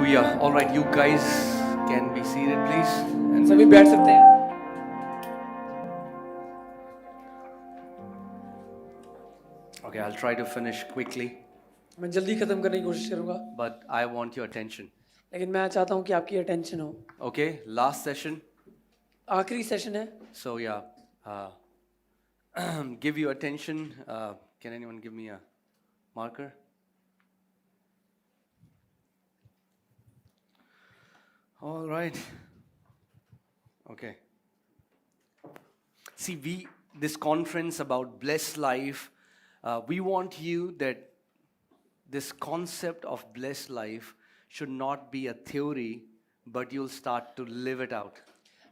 Hallelujah. All right, you guys can be seated, please. And सभी बैठ सकते हैं. okay, I'll try to finish quickly, मैं जल्दी खत्म करने की कोशिश करूंगा, but I want your attention. लेकिन मैं चाहता हूं कि आपकी अटेंशन हो. Okay, last session. आखिरी सेशन है. So yeah, give your attention. Can anyone give me a marker? All right. Okay. See, this conference about blessed life, we want you that this concept of blessed life should not be a theory, but you'll start to live it out.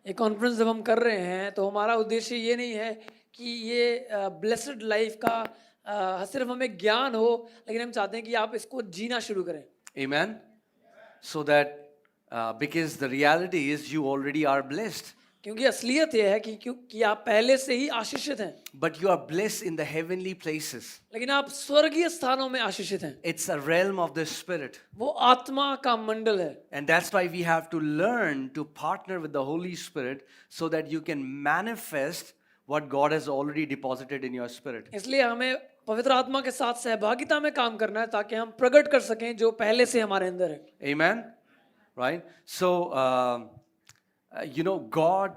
ये conference जब हम कर रहे हैं तो हमारा उद्देश्य ये नहीं है कि ये ब्लेस्ड लाइफ का सिर्फ हमें ज्ञान हो, लेकिन हम चाहते हैं कि आप इसको जीना शुरू करें. Amen? So that, because the reality is you already are blessed, क्योंकि असलियत ये है कि आप पहले से ही आशीषित हैं, but you are blessed in the heavenly places. लेकिन आप स्वर्गीय स्थानों में आशीषित हैं. It's a realm of the Spirit. वो आत्मा का मंडल है. And that's why we have to learn to partner with the Holy Spirit so that you can manifest what God has already deposited in your spirit. इसलिए हमें पवित्र आत्मा के साथ सहभागिता में काम करना है ताकि हम प्रकट कर सकें जो पहले से हमारे अंदर है. Amen? Right? So, God,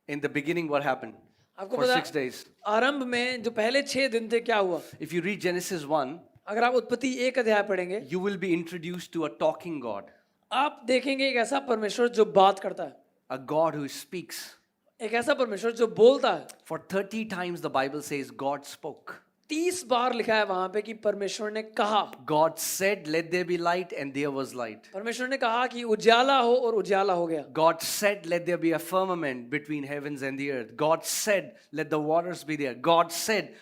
in the beginning, what happened? आपको For पता 6 days. आरंभ में जो पहले 6 दिन थे क्या हुआ? If you read Genesis 1, अगर आप उत्पत्ति 1 अध्याय पढ़ेंगे, you will be introduced to a talking God, आप देखेंगे एक ऐसा परमेश्वर जो बात करता है, a God who speaks. एक ऐसा परमेश्वर जो बोलता है. For 30 times the Bible says God spoke. 30 बार लिखा है वहां पे कि परमेश्वर ने कहा. God said, let there be light, and there was light. परमेश्वर ने कहा कि उजाला हो और उजाला हो गया. God said, let there be a firmament between heavens and the earth. God said, let the waters be there. God said,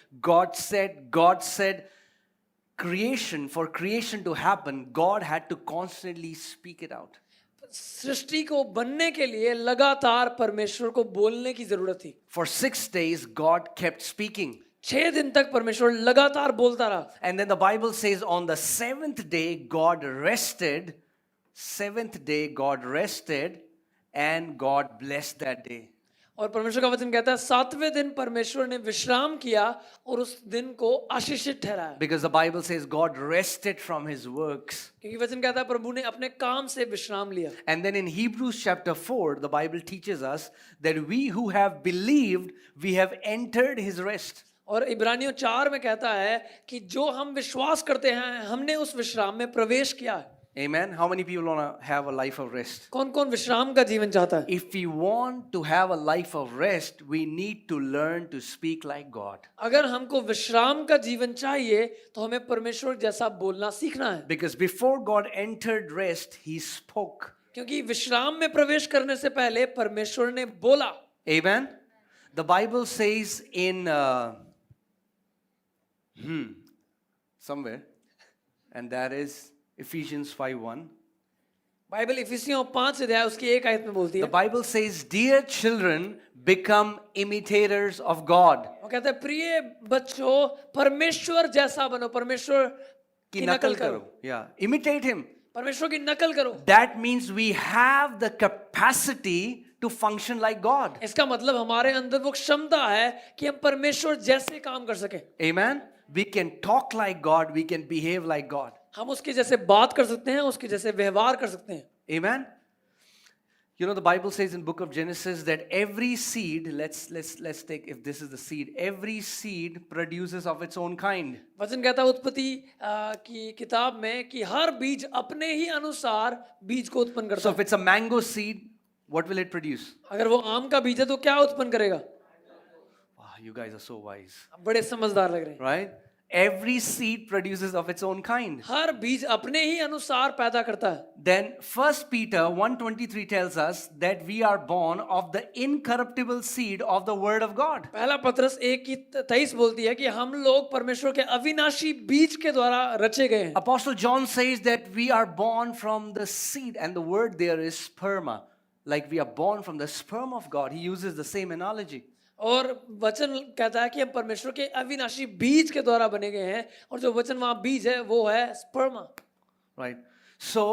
creation, for creation to happen, God had to constantly speak it out. सृष्टि को बनने के लिए लगातार परमेश्वर को बोलने की जरूरत थी. For 6 days, God kept speaking. 6 दिन तक परमेश्वर लगातार बोलता रहा. And then the Bible says on the 7th day, God rested. 7th day, God rested, and God blessed that day. और परमेश्वर का वचन कहता है 7वें दिन परमेश्वर ने विश्राम किया और उस दिन को आशीषित ठहराया. Because the Bible says God rested from his works. क्योंकि वचन कहता है प्रभु ने अपने काम से विश्राम लिया. And then in Hebrews chapter 4, the Bible teaches us that we who have believed, we have entered his rest. और इब्रानियों 4 में कहता है कि जो हम विश्वास करते हैं हमने उस विश्राम में प्रवेश किया है. Amen. How many people want to have a life of rest? कौन-कौन विश्राम का जीवन चाहता है? If we want to have a life of rest, we need to learn to speak like God. अगर हमको विश्राम का जीवन चाहिए तो हमें परमेश्वर जैसा बोलना सीखना है. Because before God entered rest, he spoke. क्योंकि विश्राम में प्रवेश करने से पहले परमेश्वर ने बोला. Amen. The Bible says in somewhere, and that is Ephesians 5:1. Bible इफिसियों 5 अध्याय उसकी 1 आयत में बोलती The है. Bible says, dear children, become imitators of God. वो कहता है प्रिय बच्चों परमेश्वर जैसा बनो, परमेश्वर की नकल करो. Yeah, imitate him. परमेश्वर की नकल करो. That means we have the capacity to function like God. इसका मतलब हमारे अंदर वो क्षमता है कि हम परमेश्वर जैसे काम कर सके. Amen. We can talk like God, we can behave like God. हम उसके जैसे बात कर सकते हैं, उसके जैसे व्यवहार कर सकते हैं. Amen. You know, the Bible says in book of Genesis that every seed, let's take, if this is the seed, every seed produces of its own kind. वचन कहता है उत्पत्ति की किताब में कि हर बीज अपने ही अनुसार बीज को उत्पन्न करता So है. if it's a mango seed, what will it produce? अगर वो आम का बीज है तो क्या उत्पन्न करेगा? Wow, you guys are so wise. आप बड़े समझदार लग रहे हैं. Right? Every seed produces of its own kind. हर बीज अपने ही अनुसार पैदा करता है. Then 1 Peter 1:23 tells us that we are born of the incorruptible seed of the word of God. पहला पत्रस 1:23 बोलती है कि हम लोग परमेश्वर के अविनाशी बीज के द्वारा रचे गए हैं. Apostle John says that we are born from the seed, and the word there is sperma. Like we are born from the sperm of God. He uses the same analogy. और वचन कहता है कि हम परमेश्वर के अविनाशी बीज के द्वारा बने गए हैं और जो वचन वहां बीज है वो है स्पर्मा. Right. So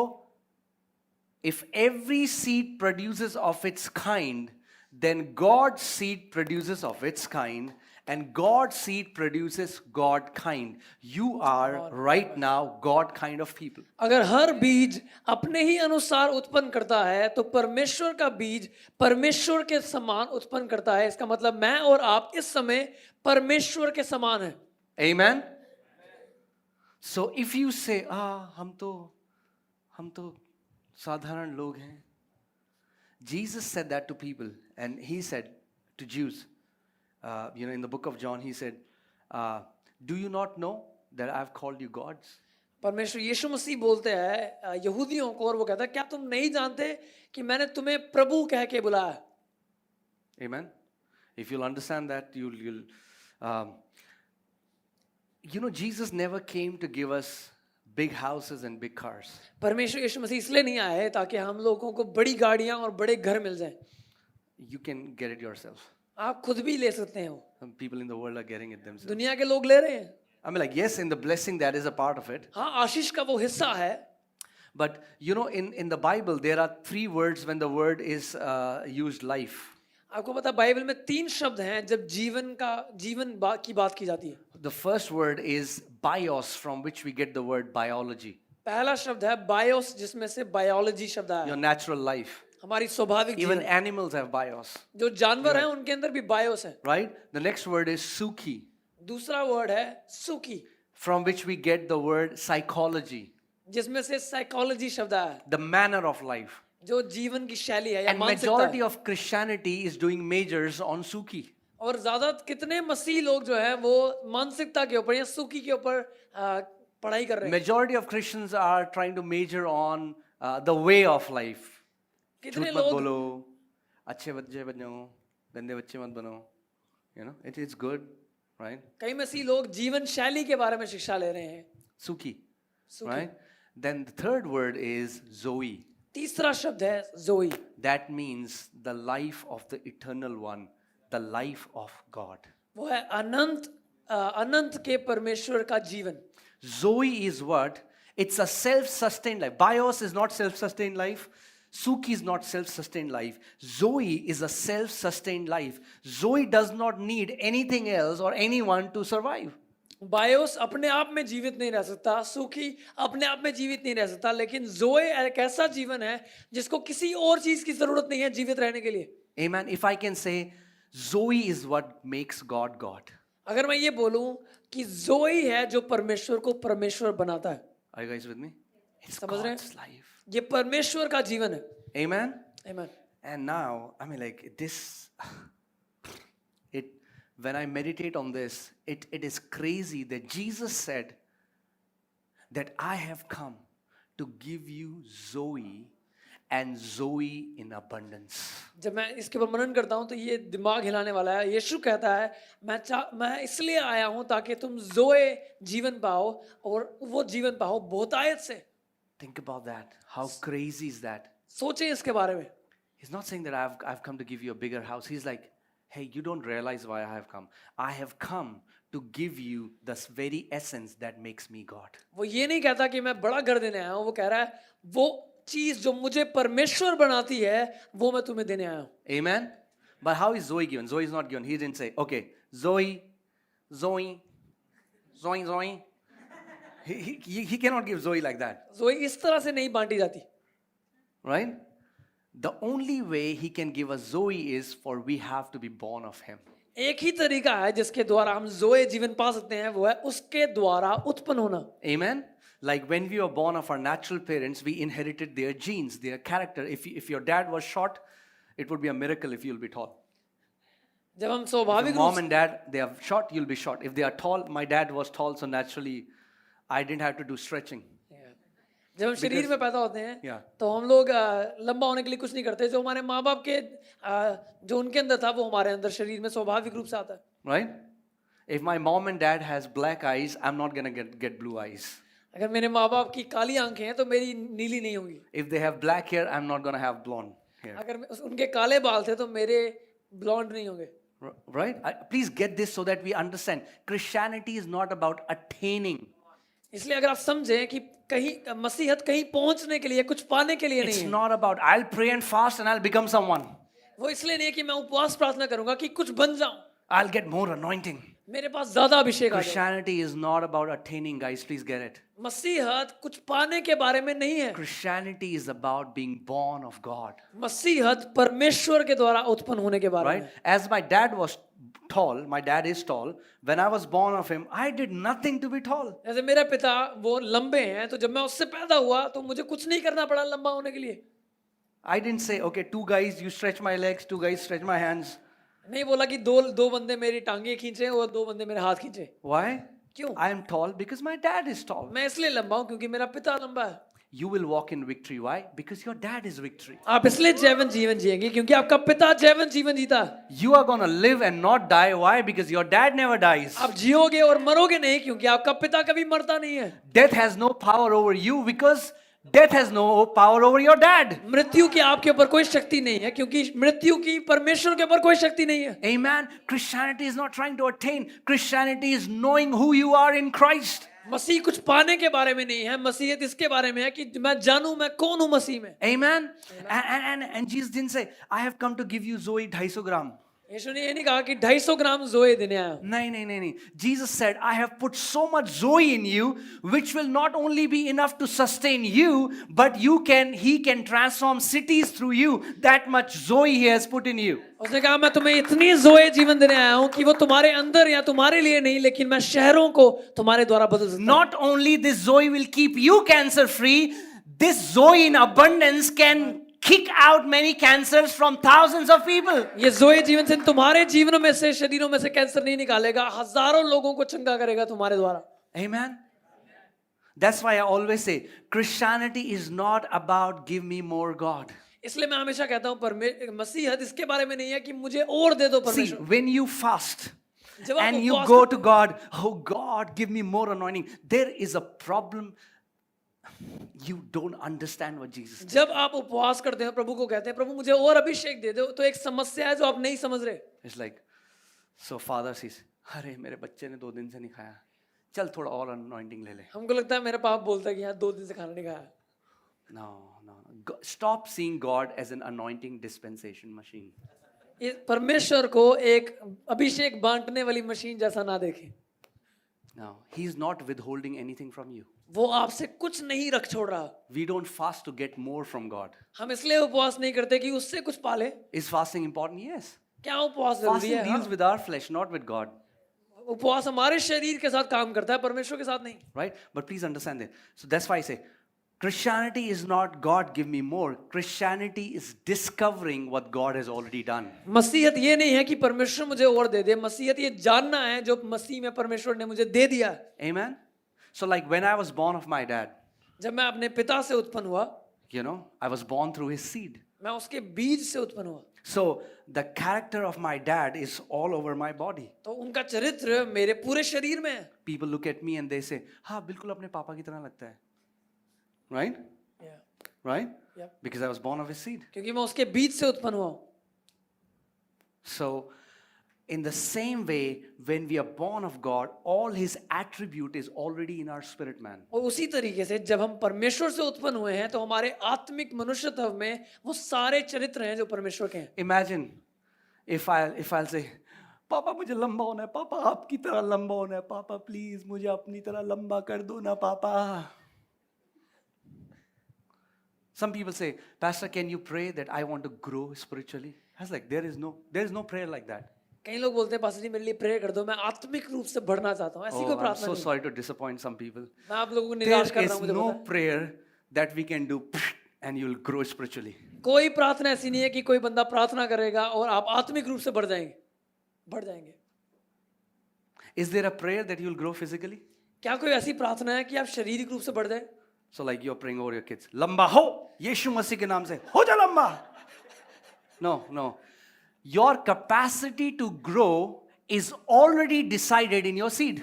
if every seed produces of its kind, then God's seed produces of its kind, and God's seed produces God kind. You are right now God kind of people. अगर हर बीज अपने ही अनुसार उत्पन्न करता है तो परमेश्वर का बीज परमेश्वर के समान उत्पन्न करता है। इसका मतलब मैं और आप इस समय परमेश्वर के समान हैं। Amen. So if you say, हम तो साधारण लोग हैं. Jesus said that to people, and he said to Jews, in the book of John, he said, do you not know that I've called you gods? परमेश्वर यीशु मसीह बोलते हैं यहूदियों को और वो कहता है क्या तुम नहीं जानते कि मैंने तुम्हें प्रभु कह के बुलाया। Amen. If you'll understand that, you'll Jesus never came to give us big houses and big cars. परमेश्वर यीशु मसीह इसलिए नहीं आए हैं ताकि हम लोगों को बड़ी गाड़ियां और बड़े घर मिल जाएं। You can get it yourself. आप खुद भी ले सकते हैं वो। Some people in the world are getting it themselves. दुनिया के लोग ले रहे हैं। I mean, like, yes, in the blessing, that is a part of it. हाँ, आशीष का वो हिस्सा है। But, in the Bible, there are 3 words when the word is used, life. आपको पता है बाइबल में 3 शब्द हैं जब जीवन की बात की जाती है। The first word is bios, from which we get the word biology. पहला शब्द है बायोस, जिसमें से बायोलॉजी शब्द आया Your है। natural life. हमारी स्वाभाविक Even जीवन। animals have bios, जो जानवर हैं उनके अंदर भी बायोस है। right? The next word is suki, दूसरा वर्ड है सुकी, from which we get the word psychology, जिसमें से साइकोलॉजी शब्द आया है, the manner of life. जो जीवन की शैली है या And मानसिकता majority है। of Christianity is doing majors on suki. और ज्यादा कितने मसीह लोग जो है वो मानसिकता के ऊपर या सुकी के ऊपर पढ़ाई कर रहे हैं। Majority of Christians are trying to major on the way of life. कितने झूठ मत लोग बोलो, अच्छे बच्चे बनो, गंदे बच्चे मत बनो. It is good, right? कई मसीह लोग जीवन शैली के बारे में शिक्षा ले रहे हैं। Suki, सुकी। right? Then the third word is Zoe. तीसरा शब्द है जोई, That means the life of the eternal one, the life of God. वो है अनंत के परमेश्वर का जीवन। Zoe is what? It's a self-sustained life. Bios is not self-sustained life. Suki is not self-sustained life. Zoe is a self-sustained life. Zoe does not need anything else or anyone to survive. BIOS अपने आप में जीवित नहीं रह सकता, सुखी अपने आप में जीवित नहीं रह सकता, लेकिन जोए एक ऐसा जीवन है जिसको किसी और चीज की जरूरत नहीं है जीवित रहने के लिए। Amen. If I can say, Zoe is what makes God God. अगर मैं ये बोलूं कि जोई है जो परमेश्वर को परमेश्वर बनाता है। Are you guys with me? It's समझ रहे हैं? God's life. ये परमेश्वर का जीवन है। Amen. आमीन। And now, I mean, like this, when I meditate on this, it is crazy that Jesus said that I have come to give you Zoe and Zoe in abundance. जब मैं इसके ऊपर मनन करता हूं तो ये दिमाग हिलाने वाला है। यीशु कहता है मैं इसलिए आया हूं ताकि तुम जोए जीवन पाओ और वो जीवन पाओ बहुतायत से। Think about that. How crazy is that? सोचें इसके बारे में। He's not saying that I've come to give you a bigger house. He's like, hey, you don't realize why I have come. I have come to give you this very essence that makes me God. वो ये नहीं कहता कि मैं बड़ा घर देने आया हूं, वो कह रहा है वो चीज जो मुझे परमेश्वर बनाती है वो मैं तुम्हें देने आया हूं। Amen. But how is Zoe given? Zoe is not given. He didn't say, okay, Zoe. He cannot give Zoe like that. जोई इस तरह से नहीं बांटी जाती। Right? The only way he can give us Zoe is for we have to be born of him. एक ही तरीका है जिसके द्वारा हम जोए जीवन पा सकते हैं, वो है उसके द्वारा उत्पन्न होना। Amen. Like when we were born of our natural parents, we inherited their genes, their character. If your dad was short, it would be a miracle if you'll be tall. जब हम If स्वाभाविक your रूप mom and dad, they are short, you'll be short. If they are tall, my dad was tall, so naturally I didn't have to do stretching. जब हम शरीर में पैदा होते हैं Yeah. तो हम लोग लंबा होने के लिए कुछ नहीं करते। जो हमारे माँ बाप के जो उनके अंदर था वो हमारे अंदर शरीर में स्वाभाविक रूप से आता है। Right? If my mom and dad has black eyes, I'm not gonna get blue eyes. अगर मेरे माँ बाप की काली आंखें हैं तो मेरी नीली नहीं होंगी। If they have black hair, I'm not gonna have blonde hair. अगर उनके काले बाल थे तो मेरे ब्लॉन्ड नहीं होंगे। Right? Please get this so that we understand. Christianity is not about attaining. इसलिए अगर आप समझें कि कहीं मसीहत कहीं पहुंचने के लिए कुछ पाने के लिए It's नहीं है, not about I'll pray and fast and I'll become someone. वो इसलिए नहीं है कि मैं उपवास प्रार्थना करूंगा कि कुछ बन जाऊं, I'll get more anointing. मेरे पास ज्यादा अभिषेक आ जाए। Christianity is not about attaining, guys. Please get it. मसीहत कुछ पाने के बारे में नहीं है, Christianity is about being born of God. मसीहत परमेश्वर के द्वारा उत्पन्न होने के बारे Right? में। As my dad was tall, my dad is tall. When I was born of him, I did nothing to be tall. जैसे मेरे पिता वो लंबे हैं, तो जब मैं उससे पैदा हुआ तो मुझे कुछ नहीं करना पड़ा लंबा होने के लिए। I didn't say, okay, two guys, you stretch my legs, two guys stretch my hands. नहीं बोला कि दो बंदे मेरी टांगे खींचे और दो बंदे मेरे हाथ खींचे। Why? क्यों? I am tall because my dad is tall. मैं इसलिए लंबा हूं क्योंकि मेरा पिता लंबा है। You will walk in victory. Why? Because your dad is victory. आप इसलिए जैवन जीवन जिएंगे क्योंकि आपका पिता जैवन जीवन जीता है। You are going to live and not die. Why? Because your dad never dies. आप जियोगे और मरोगे नहीं क्योंकि आपका पिता कभी मरता नहीं है। Death has no power over you because death has no power over your dad. मृत्यु की आपके ऊपर कोई शक्ति नहीं है क्योंकि मृत्यु की परमेश्वर के ऊपर कोई शक्ति नहीं है। Amen. Christianity is not trying to attain. Christianity is knowing who you are in Christ. मसीह कुछ पाने के बारे में नहीं है, मसीहत इसके बारे में है कि मैं जानूं मैं कौन हूं मसीह में। Amen. And Jesus didn't say, I have come to give you Zoe 250 gram. यीशु ने ये नहीं कहा कि 250 ग्राम जोए देने आया हूं। No. Jesus said, I have put so much Zoe in you, which will not only be enough to sustain you, but He can transform cities through you. That much Zoe He has put in you. उसने कहा मैं तुम्हें इतनी जोए जीवन देने आया हूं कि वो तुम्हारे अंदर या तुम्हारे लिए नहीं, लेकिन मैं शहरों को तुम्हारे द्वारा बदल सकता हूं। Not only this Zoe will keep you cancer free, this Zoe in abundance can kick out many cancers from thousands of people. ये जोए जीवन से तुम्हारे जीवनों में से शरीरों में से कैंसर नहीं निकालेगा, हजारों लोगों को चंगा करेगा तुम्हारे द्वारा। Amen. That's why I always say Christianity is not about give me more God. इसलिए मैं हमेशा कहता हूँ मसीहत इसके बारे में नहीं है कि मुझे और दे दो See, परमेश्वर। when you fast जब आप and you उपवास go करते to God, oh God, give me more anointing, there is a problem. You don't understand what Jesus did. जब आप उपवास करते हैं प्रभु को कहते हैं प्रभु मुझे और अभिषेक दे दो, तो एक समस्या है जो आप नहीं समझ रहे। It's like, so father says, अरे मेरे बच्चे ने 2 दिन से नहीं खाया, चल थोड़ा और anointing ले ले. हमको लगता है मेरा बाप बोलता है कि यहाँ 2 दिन से खाना नहीं खाया। No. Stop seeing God as an anointing dispensation machine. ये परमेश्वर को एक अभिषेक बांटने वाली मशीन जैसा ना देखें। No, He's not withholding anything from you. वो आपसे कुछ नहीं रख छोड़ रहा। We don't fast to get more from God. हम इसलिए उपवास नहीं करते कि उससे कुछ पाले। Is fasting important? Yes. क्या उपवास जरूरी Fasting है? deals with our flesh, not with God. उपवास हमारे शरीर के साथ काम करता है, परमेश्वर के साथ नहीं। Right? But please understand that. So that's why I say, Christianity is not God give me more. Christianity is discovering what God has already done. मसीहत ये नहीं है कि परमेश्वर मुझे और दे दे, मसीहत ये जानना है जो मसीह में परमेश्वर ने मुझे दे दिया। Amen? So like when I was born of my dad, जब मैं अपने पिता से उत्पन्न हुआ, you know, I was born through his seed. मैं उसके बीज से उत्पन्न हुआ। So the character of my dad is all over my body. तो उनका चरित्र मेरे पूरे शरीर में है। People look at me and they say, हाँ बिल्कुल अपने पापा की तरह लगता है. Right? Right? Yep. Because I was born of his seed. क्योंकि मैं उसके बीज से उत्पन्न हुआ हूँ। So in the same way, when we are born of God, all his attribute is already in our spirit man. और उसी तरीके से जब हम परमेश्वर से उत्पन्न हुए हैं तो हमारे आत्मिक मनुष्यत्व में वो सारे चरित्र हैं जो परमेश्वर के हैं। Imagine if I'll say, पापा मुझे लंबा होना है, पापा आपकी तरह लंबा होना है, पापा प्लीज मुझे अपनी तरह लंबा कर दो ना पापा. Some people say, Pastor, can you pray that I want to grow spiritually? I was like, there is no prayer like that. कई लोग बोलते हैं पास्टर जी मेरे लिए प्रे कर दो, मैं आत्मिक रूप से बढ़ना चाहता हूँ। ऐसी कोई I'm प्रार्थना so नहीं। sorry to disappoint some people. मैं आप लोगों को निराश कर There रहा is हूँ, मुझे no पता है। prayer that we can do and you will grow spiritually. कोई प्रार्थना ऐसी नहीं है कि कोई बंदा प्रार्थना करेगा और आप आत्मिक रूप से बढ़ जाएंगे। Is there a prayer that you will grow physically? क्या कोई ऐसी प्रार्थना है कि आप शारीरिक रूप से बढ़ जाए? So like you're praying over your kids, लंबा हो यीशु मसीह के नाम से हो जा लंबा. No. Your capacity to grow is already decided in your seed.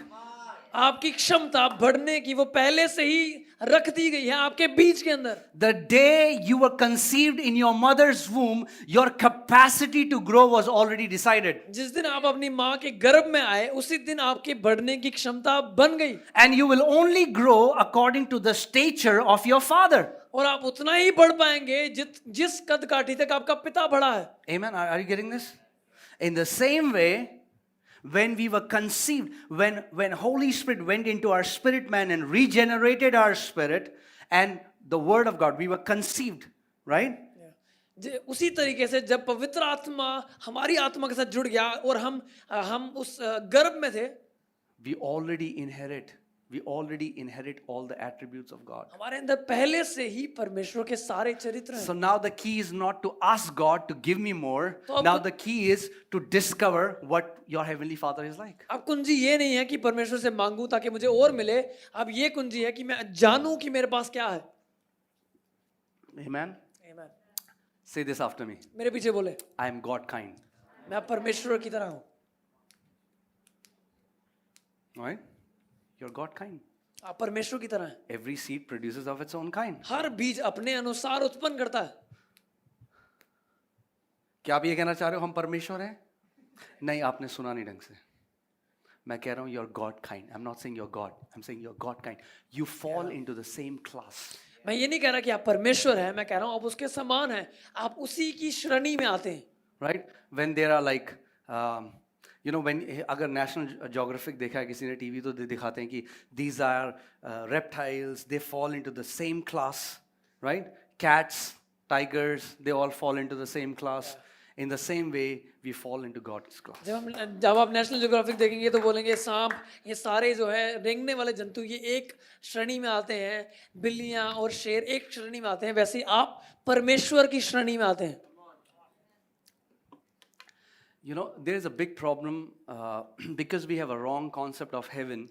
आपकी क्षमता बढ़ने की वो पहले से ही रख दी गई है आपके बीच के अंदर। The day you were conceived in your mother's womb, your capacity to grow was already decided. जिस दिन आप अपनी माँ के गर्भ में आए उसी दिन आपके बढ़ने की क्षमता बन गई, And you will only grow according to the stature of your father. और आप उतना ही बढ़ पाएंगे जिस कद काठी तक आपका पिता बढ़ा है। Amen. Are you getting this? In the same way, when we were conceived, when Holy Spirit went into our spirit man and regenerated our spirit and the word of God, we were conceived, right? उसी तरीके से जब पवित्र आत्मा हमारी आत्मा के साथ जुड़ गया और हम उस गर्भ में थे, we already inherit all the attributes of God. हमारे अंदर पहले से ही परमेश्वर के सारे चरित्र हैं। So now the key is not to ask God to give me more. तो अब Now the key is to discover what your heavenly Father is like. अब कुंजी ये नहीं है कि परमेश्वर से मांगू ताकि मुझे और मिले, अब ये कुंजी है कि मैं जानूं कि मेरे पास क्या है। Amen. Amen. Say this after me. मेरे पीछे बोले, I am God kind. मैं परमेश्वर की तरह हूँ। All right? You're God kind. आप परमेश्वर की तरह हैं। Every seed produces of its own kind. हर बीज अपने अनुसार उत्पन्न करता है। क्या आप ये कहना चाह रहे हो हम परमेश्वर हैं? नहीं, आपने सुना नहीं ढंग से। मैं कह रहा हूँ you're God kind. I'm not saying you're God. I'm saying you're God kind. You fall into the same class. मैं ये नहीं कह रहा कि आप परमेश्वर हैं, मैं कह रहा हूँ आप उसके समान हैं, आप उसी की श्रेणी में आते हैं। Right? When there are like, when अगर नेशनल जोग्राफिक देखा है किसी ने टीवी तो दिखाते हैं कि these are reptiles, they fall into the same class, right? Cats, tigers, they all fall into the same class. In the same way, we fall into God's class. जब आप नेशनल ज्योग्राफिक देखेंगे तो बोलेंगे सांप, ये सारे जो है रेंगने वाले जंतु ये एक श्रेणी में आते हैं, बिल्लियां और शेर एक श्रेणी में आते हैं, वैसे ही आप परमेश्वर की श्रेणी में आते हैं। There is a big problem because we have a wrong concept of heaven.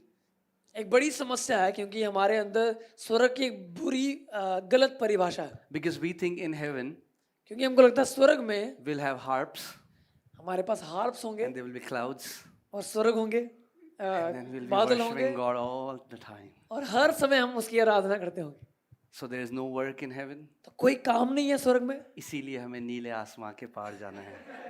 एक बड़ी समस्या है क्योंकि हमारे अंदर स्वर्ग की एक बुरी गलत परिभाषा है। Because we think in heaven, क्योंकि हमको लगता है स्वर्ग में we'll have harps, हमारे पास हार्प्स होंगे and there will be clouds, और स्वर्ग होंगे, and then we'll be बादल होंगे worshiping God all the time. और हर समय हम उसकी आराधना करते होंगे। So there is no work in heaven. तो कोई काम नहीं है स्वर्ग में, इसीलिए हमें नीले आसमां के पार जाना है।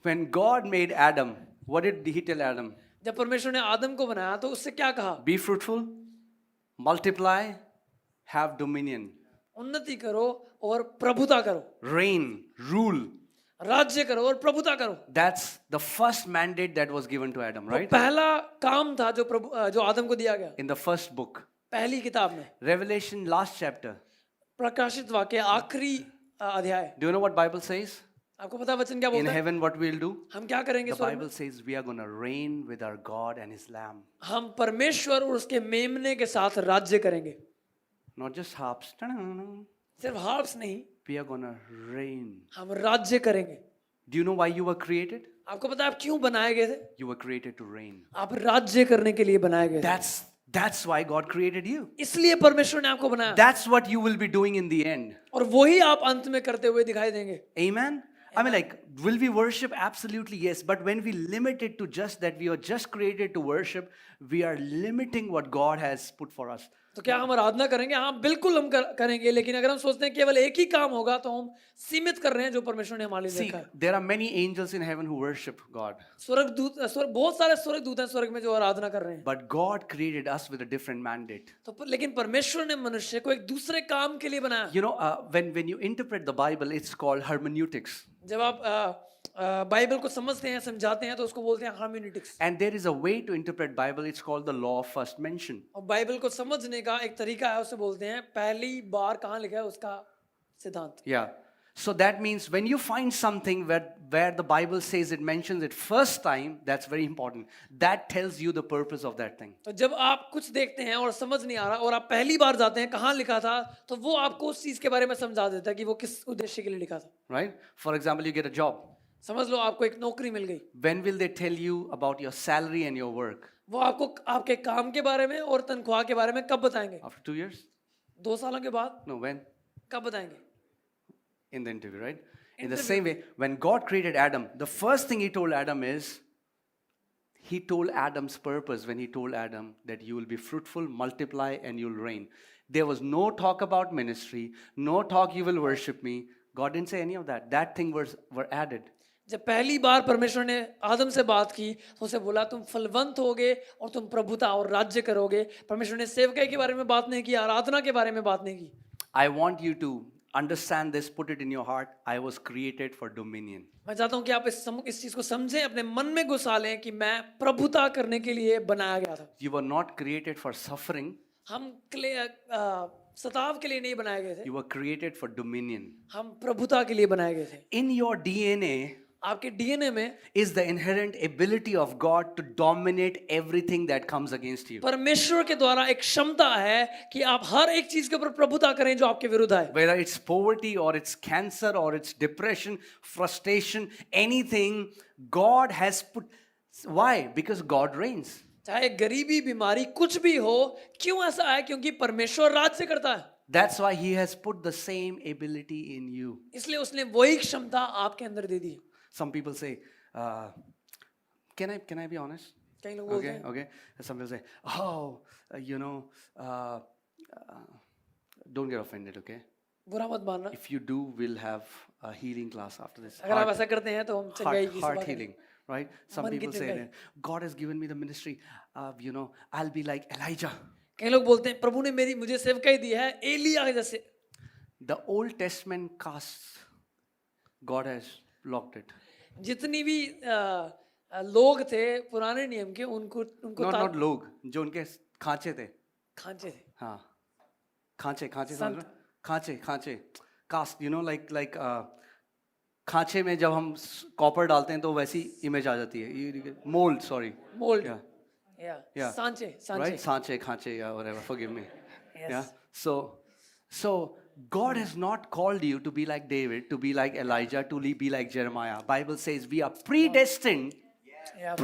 When God made Adam, what did he tell Adam? जब परमेश्वर ने आदम को बनाया तो उससे क्या कहा? Be fruitful, multiply, have dominion. उन्नति करो और प्रभुता करो, Reign, rule. राज्य करो और प्रभुता करो। That's the first mandate that was given to Adam, right? पहला काम था जो आदम को दिया गया In the first book. पहली किताब में, Revelation, last chapter. प्रकाशित वाक्य आखिरी अध्याय। Do you know what Bible says? आपको पता है वचन क्या In बोलता है? heaven, what we'll do? हम क्या करेंगे The स्वर्ग में? Bible says we are going to reign with our God and His Lamb. हम परमेश्वर और उसके मेमने के साथ राज्य करेंगे। Not just harps. सिर्फ हार्प्स नहीं, We are going to reign. हम राज्य करेंगे। Do you know why you were created? आपको पता है आप क्यों बनाए गए थे? You were created to reign. आप राज्य करने के लिए बनाए गए थे। That's why God created you. इसलिए परमेश्वर ने आपको बनाया That's what you will be doing in the end. और वही आप अंत में करते हुए दिखाई देंगे। Amen? I mean, like, will we worship? Absolutely, yes. But when we limit it to just that we are just created to worship, we are limiting what God has put for us. तो क्या हम आराधना करेंगे? हाँ बिल्कुल हम करेंगे, लेकिन अगर हम सोचते हैं केवल एक ही काम होगा तो हम सीमित कर रहे हैं जो परमेश्वर ने हमारे लिए See, रखा है। there are many angels in heaven who worship God. बहुत सारे स्वर्गदूत हैं स्वर्ग में जो आराधना कर रहे हैं। But God created us with a different mandate. तो लेकिन परमेश्वर ने मनुष्य को एक दूसरे काम के लिए बनाया। When you interpret the Bible, it's called hermeneutics. जब आप बाइबल को समझते हैं, समझाते हैं तो उसको बोलते हैं हार्मेन्यूटिक्स। And there is a way to interpret Bible. It's called the law of first mention. और बाइबल को समझने का एक तरीका है, उसे बोलते हैं पहली बार कहाँ लिखा है उसका सिद्धांत। Yeah. So that means when you find something where the Bible says it mentions it first time, that's very important. That tells you the purpose of that thing. तो जब आप कुछ देखते हैं और समझ नहीं आ रहा और आप पहली बार जाते हैं कहाँ लिखा था, तो वो आपको उस चीज के बारे में समझा देता है कि वो किस उद्देश्य के लिए लिखा था। Right? For example, you get a job. समझ लो आपको एक नौकरी मिल गई। When will they tell you about your salary and your work? वो आपको आपके काम के बारे में और तनख्वाह के बारे में कब बताएंगे? After 2 years? 2 सालों के बाद? No, when? कब बताएंगे? In the interview, right? In the same way, when God created Adam, the first thing He told Adam is, he told Adam's purpose when he told Adam that you will be fruitful, multiply, and you'll reign. There was no talk about ministry, no talk you will worship me. God didn't say any of that. That thing were added. जब पहली बार परमेश्वर ने आदम से बात की तो उसे बोला तुम फलवंत होगे और तुम प्रभुता और राज्य करोगे। परमेश्वर ने सेवकाई के बारे में बात नहीं की, आराधना के बारे में बात नहीं की। I want you to understand this, put it in your heart. I was created for dominion. मैं चाहता हूँ कि आप इस चीज को समझें, अपने मन में घुसा लें कि मैं प्रभुता करने के लिए बनाया गया था। You were not created for suffering. हम सताव के लिए नहीं बनाए गए थे, You were created for dominion. हम प्रभुता के लिए बनाए गए थे। In your DNA आपके डीएनए में is the inherent ability of God to dominate everything that comes against you. परमेश्वर के द्वारा एक क्षमता है कि आप हर एक चीज के ऊपर प्रभुता करें जो आपके विरुद्ध है। Whether it's poverty or it's cancer or it's depression, frustration, anything, God has put. Why? Because God reigns. चाहे गरीबी, बीमारी, कुछ भी हो, क्यों ऐसा है? क्योंकि परमेश्वर राज्य करता है। That's why He has put the same ability in you. इसलिए उसने वही क्षमता आपके अंदर दे दी। Some people say, can I be honest? कई लोग बोलते Okay, हैं, okay. Some people say, oh, don't get offended, okay? बुरा मत मानना। If you do, we'll have a healing class after this. अगर आप ऐसा करते हैं तो हम चंगाई की Heart सेवा करेंगे। healing, right? Some मन की people say, चंगाई। that, God has given me the ministry. I'll be like Elijah. कई लोग बोलते हैं प्रभु ने मुझे सेवकाई दी है एलिया के जैसे। The Old Testament casts, God has blocked it. जितनी भी लोग थे पुराने नियम के, उनको Not लोग, जो उनके खांचे थे. खांचे थे। हाँ, खांचे समझ संत। रहे? खांचे कास्ट, like खांचे में जब हम कॉपर डालते हैं तो वैसी इमेज आ जाती है। Mould, sorry, mould, Yeah. सांचे, right? सांचे, खांचे, yeah, whatever, forgive me. Yes. Yeah. So God has not called you to be like David, to be like Elijah, to be like Jeremiah. Bible says we are predestined Yep.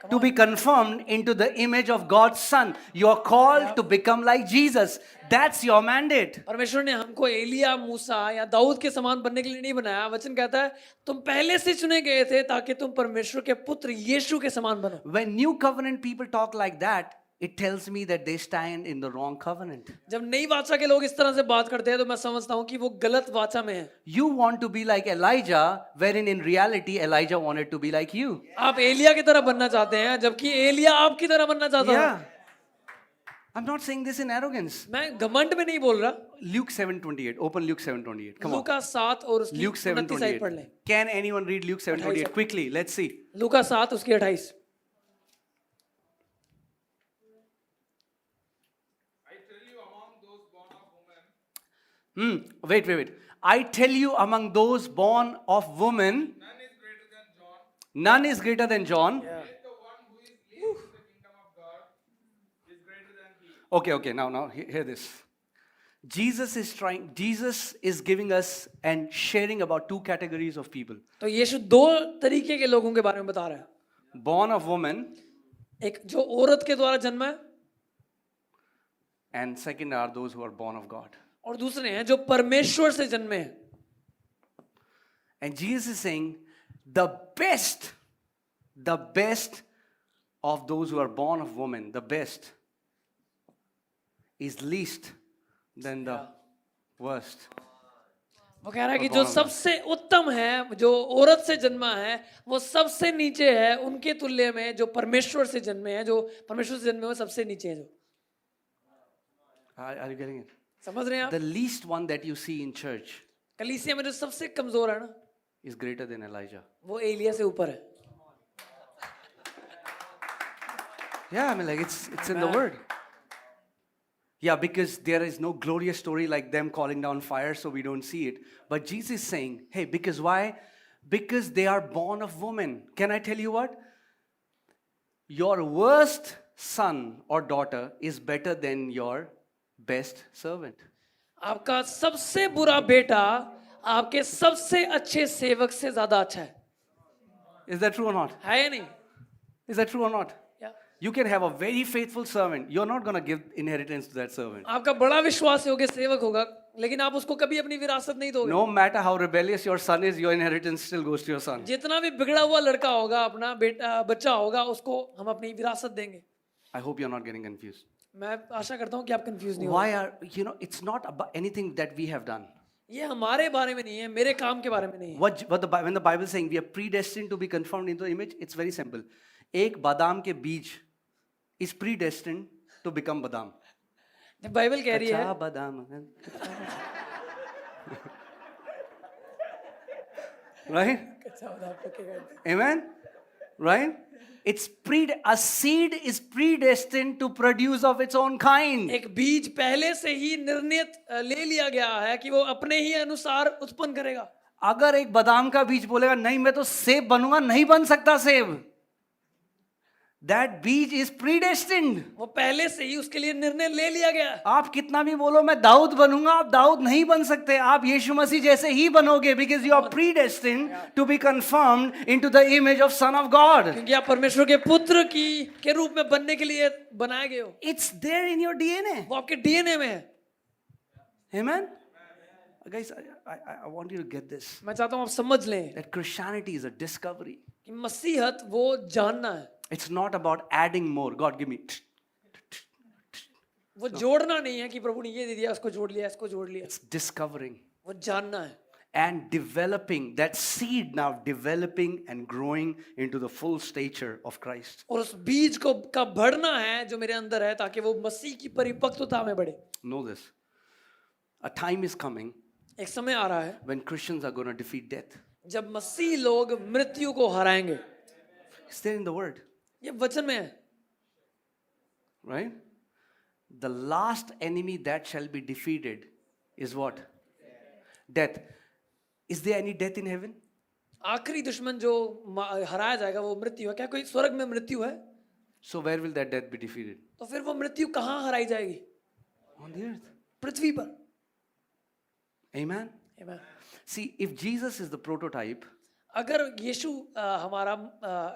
to be conformed into the image of God's Son. You are called to become like Jesus. That's your mandate. परमेश्वर ने हमको एलिया, मूसा या दाऊद के समान बनने के लिए नहीं बनाया। वचन कहता है तुम पहले से चुने गए थे ताकि तुम परमेश्वर के पुत्र यीशु के समान बनो। When new covenant people talk like that, it tells me that they stand in the wrong covenant. जब नई वाचा के लोग इस तरह से बात करते हैं तो मैं समझता हूँ कि वो गलत वाचा में है। You want to be like Elijah, wherein in reality Elijah wanted to be like you. आप एलिया की तरह बनना चाहते हैं जबकि एलिया आपकी तरह बनना चाहता है। Yeah. I'm not saying this in arrogance. मैं घमंड में नहीं बोल रहा। Luke 7:28. Open Luke 7:28. Come on. लूका 7 और उसकी Luke 29 साइड पढ़ लें। 7:28. Can anyone read Luke 7:28 quickly? Let's see. लूका 7 उसकी 28। Wait. I tell you, among those born of woman, none is greater than John. Okay. Now hear this. Jesus is giving us and sharing about two categories of people. तो यीशु दो तरीके के लोगों के बारे में बता रहा है। Born of woman, एक जो औरत के द्वारा जन्मा है and second are those who are born of God. और दूसरे हैं जो परमेश्वर से जन्मे हैं। And Jesus is saying, the best of those who are born of woman, the best is least than the worst. वो कह रहा है कि जो सबसे उत्तम है, जो औरत से जन्मा है, वो सबसे नीचे है उनके तुल्य में जो परमेश्वर से जन्मे हैं। जो परमेश्वर से जन्मे वो सबसे नीचे है। जो Are you getting it? समझ रहे हैं आप? The least one that you see in church कलीसिया में जो सबसे कमजोर है ना, is greater than Elijah. वो एलिया से ऊपर है। Yeah, I mean, like it's in the word. Yeah, because there is no glorious story like them calling down fire, so we don't see it. But Jesus is saying, hey, because why? Because they are born of woman. Can I tell you what? Your worst son or daughter is better than your best servant. आपका सबसे बुरा बेटा आपके सबसे अच्छे सेवक से ज्यादा अच्छा है। Is that true or not? है या नहीं? Is that true or not? या You can have a very faithful servant. You're not going to give inheritance to that servant. आपका बड़ा विश्वास योग्य सेवक होगा, लेकिन आप उसको कभी अपनी विरासत नहीं दोगे। No matter how rebellious your son is, your inheritance still goes to your son. जितना भी बिगड़ा हुआ लड़का होगा, अपना बेटा बच्चा होगा, उसको हम अपनी विरासत देंगे। I hope you're not getting confused. मैं आशा करता हूँ कि आप कंफ्यूज नहीं हो। Why are, it's not about anything that we have done. ये हमारे बारे में नहीं है, मेरे काम के बारे में नहीं है। When the Bible is saying we are predestined to be conformed into the image, it's very simple. एक बादाम के बीज is predestined to become बादाम. जब बाइबल कह रही है अच्छा बादाम. Right? Amen? Right? A seed is predestined to produce of its own kind. एक बीज पहले से ही निर्णित ले लिया गया है कि वो अपने ही अनुसार उत्पन्न करेगा। अगर एक बादाम का बीज बोलेगा नहीं मैं तो सेब बनूंगा, नहीं बन सकता सेब. That बीज is predestined. वो पहले से ही उसके लिए निर्णय ले लिया गया है। आप कितना भी बोलो मैं दाऊद बनूंगा, आप दाऊद नहीं बन सकते. आप यीशु मसीह जैसे ही बनोगे, because you are predestined to be conformed into the image of Son of God. क्योंकि आप परमेश्वर के पुत्र के रूप में बनने के लिए बनाए गए हो। It's there in your DNA. वो आपके डीएनए में है। Amen? Guys, I want you to get this. मैं चाहता हूँ आप समझ लें That Christianity is a discovery. कि मसीहत वो जानना है, It's not about adding more. God, give me. वो जोड़ना नहीं है कि प्रभु ने ये दे दिया, उसको जोड़ लिया, इसको जोड़ लिया। It's discovering वो जानना है and developing that seed, now developing and growing into the full stature of Christ. और उस बीज को का बढ़ना है जो मेरे अंदर है, ताकि वो मसीह की परिपक्वता में बढ़े। Know this. A time is coming एक समय आ रहा है when Christians are going to defeat death. जब मसीह लोग मृत्यु को हराएंगे। It's there in the word, ये वचन में है। right? The last enemy that shall be defeated is what? Death. Is there any death in heaven? आखिरी दुश्मन जो हराया जाएगा वो मृत्यु है। क्या कोई स्वर्ग में मृत्यु है? So where will that death be defeated? तो फिर वो मृत्यु कहाँ हराई जाएगी? On the earth. पृथ्वी पर। Amen? Amen. See, if Jesus is the prototype, अगर यीशु हमारा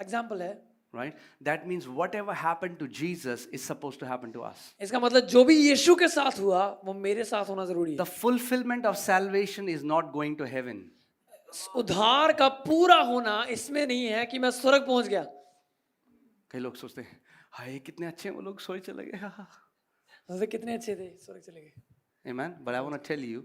एग्जाम्पल है, right? That means whatever happened to Jesus is supposed to happen to us. इसका मतलब जो भी यीशु के साथ हुआ वो मेरे साथ होना जरूरी है। The fulfillment of salvation is not going to heaven. उद्धार का पूरा होना इसमें नहीं है कि मैं स्वर्ग पहुंच गया। कई लोग सोचते हैं हाय कितने अच्छे हैं वो लोग, सोए चले गए. वे कितने अच्छे थे, स्वर्ग चले गए। Amen. But I want to tell you,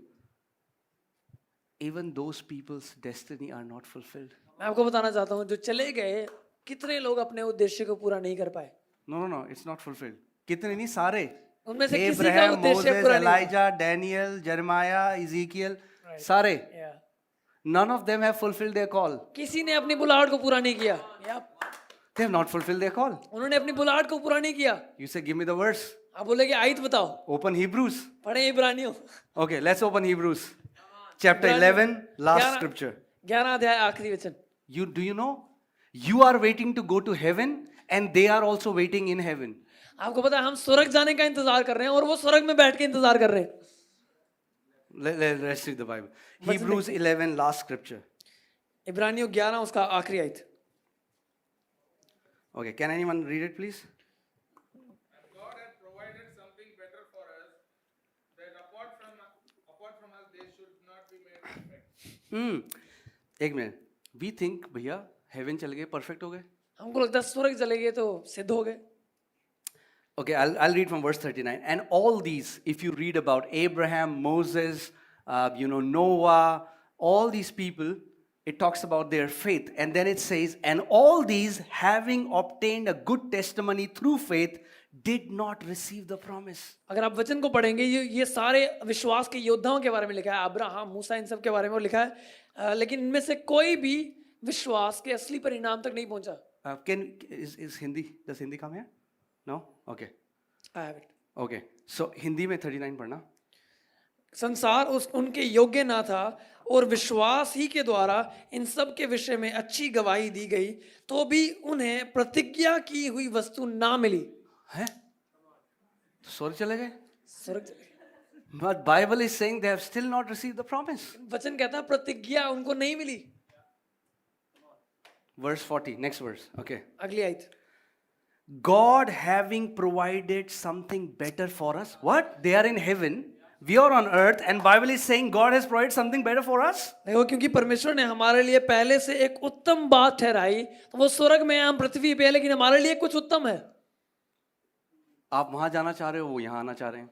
even those people's destiny are not fulfilled. मैं आपको बताना चाहता हूँ जो चले गए कितने लोग अपने उद्देश्य को पूरा नहीं कर पाए। No, it's not fulfilled. कितने नहीं, सारे. उनमें से किसी का Abraham, उद्देश्य Moses, पूरा नहीं हुआ। Elijah, Daniel, Jeremiah, Ezekiel, सारे. Yeah. None of them have fulfilled their call. किसी ने अपनी बुलाहट को पूरा नहीं किया। Yeah. They have not fulfilled their call. उन्होंने अपनी बुलाहट को पूरा नहीं किया। You say, give me the verse. आप बोले कि आयत बताओ। Open Hebrews. पढ़े इब्रानियों। Okay, let's open Hebrews. Chapter 11, last ग्यारह- scripture. 11 अध्याय आखिरी वचन। Do you know? You are waiting to go to heaven and they are also waiting in heaven. आपको पता है हम स्वर्ग जाने का इंतजार कर रहे हैं और वो स्वर्ग में बैठ के इंतजार कर रहे हैं। Let's read the Bible. Hebrews 11, last scripture. इब्रानियों 11 उसका आखिरी आयत। Okay, can anyone read it, please? God had provided something better for us, that apart from us they should not be made perfect. एक मिनट. We think भैया heaven चले गए, perfect हो गए. हमको लगता है स्वर्ग चले गए तो सिद्ध हो गए। Okay, I'll read from verse 39. And all these, if you read about Abraham, Moses, Noah, all these people, it talks about their faith. And then it says, and all these, having obtained a good testimony through faith, did not receive the promise. अगर आप वचन को पढ़ेंगे ये सारे विश्वास के योद्धाओं के बारे में लिखा है, अब्राहम, मूसा, इन सब के बारे में लिखा है, लेकिन इनमें से कोई भी विश्वास के असली परिणाम तक नहीं पहुंचा। Is Hindi, does Hindi come here? No? Okay. I have it. Okay. So Hindi में 39 पढ़ना. संसार उनके योग्य ना था और विश्वास ही के द्वारा इन सब के विषय में अच्छी गवाही दी गई, तो भी उन्हें प्रतिज्ञा की हुई वस्तु ना मिली। है? स्वर्ग चले गए? स्वर्ग चले गए। But Bible is saying they have still not received the promise. वचन कहता है प्रतिज्ञा उनको नहीं मिली। Verse 40, next verse. Okay. अगली आयत। God having provided something better for us. What? They are in heaven. We are on earth, and Bible is saying God has provided something better for us. देखो, क्योंकि परमेश्वर ने हमारे लिए पहले से एक उत्तम बात ठहराई, तो वो स्वर्ग में है, हम पृथ्वी पे है, लेकिन हमारे लिए कुछ उत्तम है। आप वहां जाना चाह रहे हो, वो यहां आना चाह रहे हैं।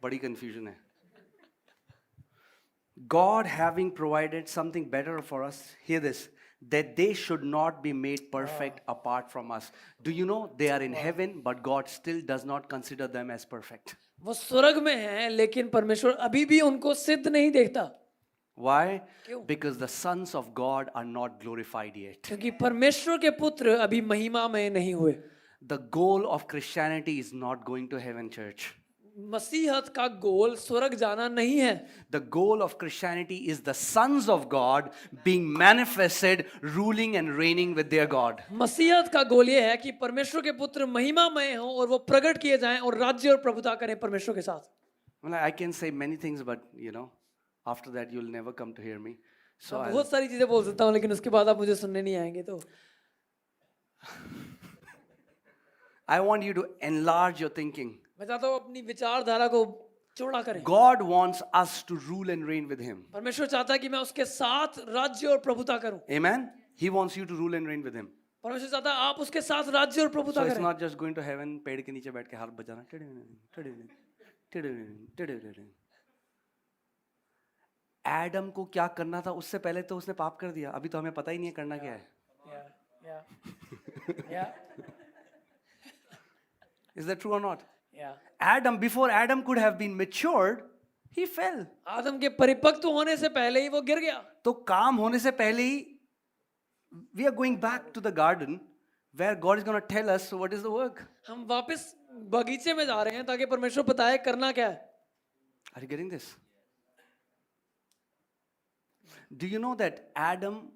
बड़ी कंफ्यूजन है। God having provided something better for us, hear this, that they should not be made perfect apart from us. Do you know they are in heaven, but God still does not consider them as perfect? वो स्वर्ग में है, लेकिन परमेश्वर अभी भी उनको सिद्ध नहीं देखता। Why? क्यों? Because the sons of God are not glorified yet. क्योंकि परमेश्वर के पुत्र अभी महिमा में नहीं हुए। The goal of Christianity is not going to heaven, church. मसीहत का गोल स्वर्ग जाना नहीं है। The goal of Christianity is the sons of God being manifested, ruling and reigning with their God. मसीहत का गोल ये है कि परमेश्वर के पुत्र महिमामय हों और वो प्रकट किए जाएं और राज्य और प्रभुता करें परमेश्वर के साथ। Well, I can say many things, but after that you'll never come to hear me. So मैं बहुत सारी चीजें बोल सकता हूँ, लेकिन उसके बाद आप मुझे सुनने नहीं आएंगे। तो I want you to enlarge your thinking. मैं चाहता हूँ अपनी विचारधारा को चौड़ा करें। God wants us to rule and reign with Him. परमेश्वर चाहता है कि मैं उसके साथ राज्य और प्रभुता करूं। Amen? He wants you to rule and reign with Him. परमेश्वर चाहता है आप उसके साथ राज्य और So प्रभुता it's करें। not just going to heaven, पेड़ के नीचे बैठ के हाथ बजाना। एडम को क्या करना था, उससे पहले तो उसने पाप कर दिया, अभी तो हमें पता ही नहीं है करना क्या है। Is that true or not? Adam, before Adam could have been matured, he fell. आदम के परिपक्व होने से पहले ही वो गिर गया। तो काम होने से पहले ही we are going back to the garden where God is going to tell us what is the work. हम वापस बगीचे में जा रहे हैं ताकि परमेश्वर बताए करना क्या है। Are you getting this? Do you know that Adam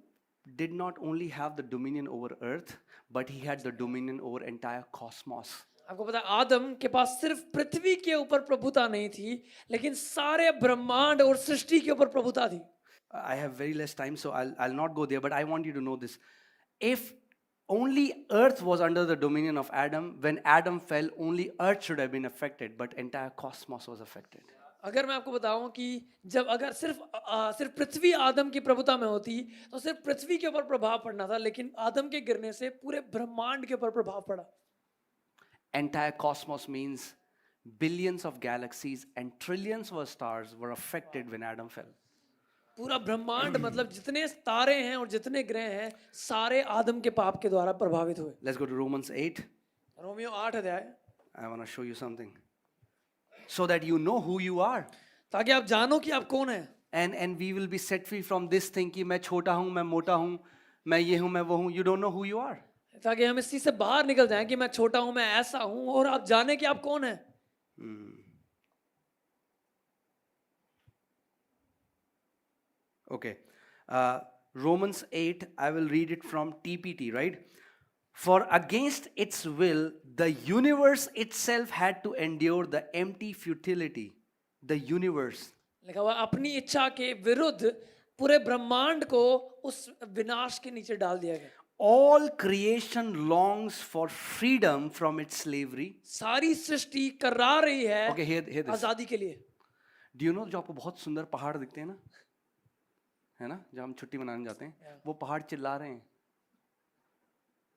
did not only have the dominion over earth, but he had the dominion over entire cosmos. आपको पता है आदम के पास सिर्फ पृथ्वी के ऊपर प्रभुता नहीं थी, लेकिन सारे ब्रह्मांड और सृष्टि के ऊपर प्रभुता थी। I have very less time, so I'll not go there, but I want you to know this. If only earth was under the dominion of Adam, when Adam fell, only earth should have been affected, but entire cosmos was affected. अगर मैं आपको बताऊं कि जब अगर सिर्फ पृथ्वी आदम की प्रभुता में होती तो सिर्फ पृथ्वी के ऊपर प्रभाव पड़ना था, लेकिन आदम के गिरने से पूरे ब्रह्मांड के ऊपर प्रभाव पड़ा। Entire cosmos means billions of galaxies and trillions of stars were affected when Adam fell. पूरा ब्रह्मांड मतलब जितने तारे हैं और जितने ग्रह हैं सारे आदम के पाप के द्वारा प्रभावित हुए। Let's go to Romans 8. Romeo 8 अध्याय। I want to show you something so that you know who you are. ताकि आप जानो कि आप कौन हैं। And we will be set free from this thing कि मैं छोटा हूँ, मैं मोटा हूँ, मैं ये हूँ, मैं वो हूँ. You don't know who you are. ताकि हम इस चीज से बाहर निकल जाएं कि मैं छोटा हूँ, मैं ऐसा हूँ, और आप जाने कि आप कौन हैं। Okay. Romans 8, I will read it from TPT, right? For against its will, the universe itself had to endure the empty futility. The universe. लिखा हुआ अपनी इच्छा के विरुद्ध पूरे ब्रह्मांड को उस विनाश के नीचे डाल दिया गया। All creation longs for freedom from its slavery. सारी सृष्टि कर्रा रही है Okay, hear this. आजादी के लिए। Do you know जो आपको बहुत सुंदर पहाड़ दिखते हैं ना, है ना, जब हम छुट्टी मनाने जाते हैं, वो पहाड़ चिल्ला रहे हैं,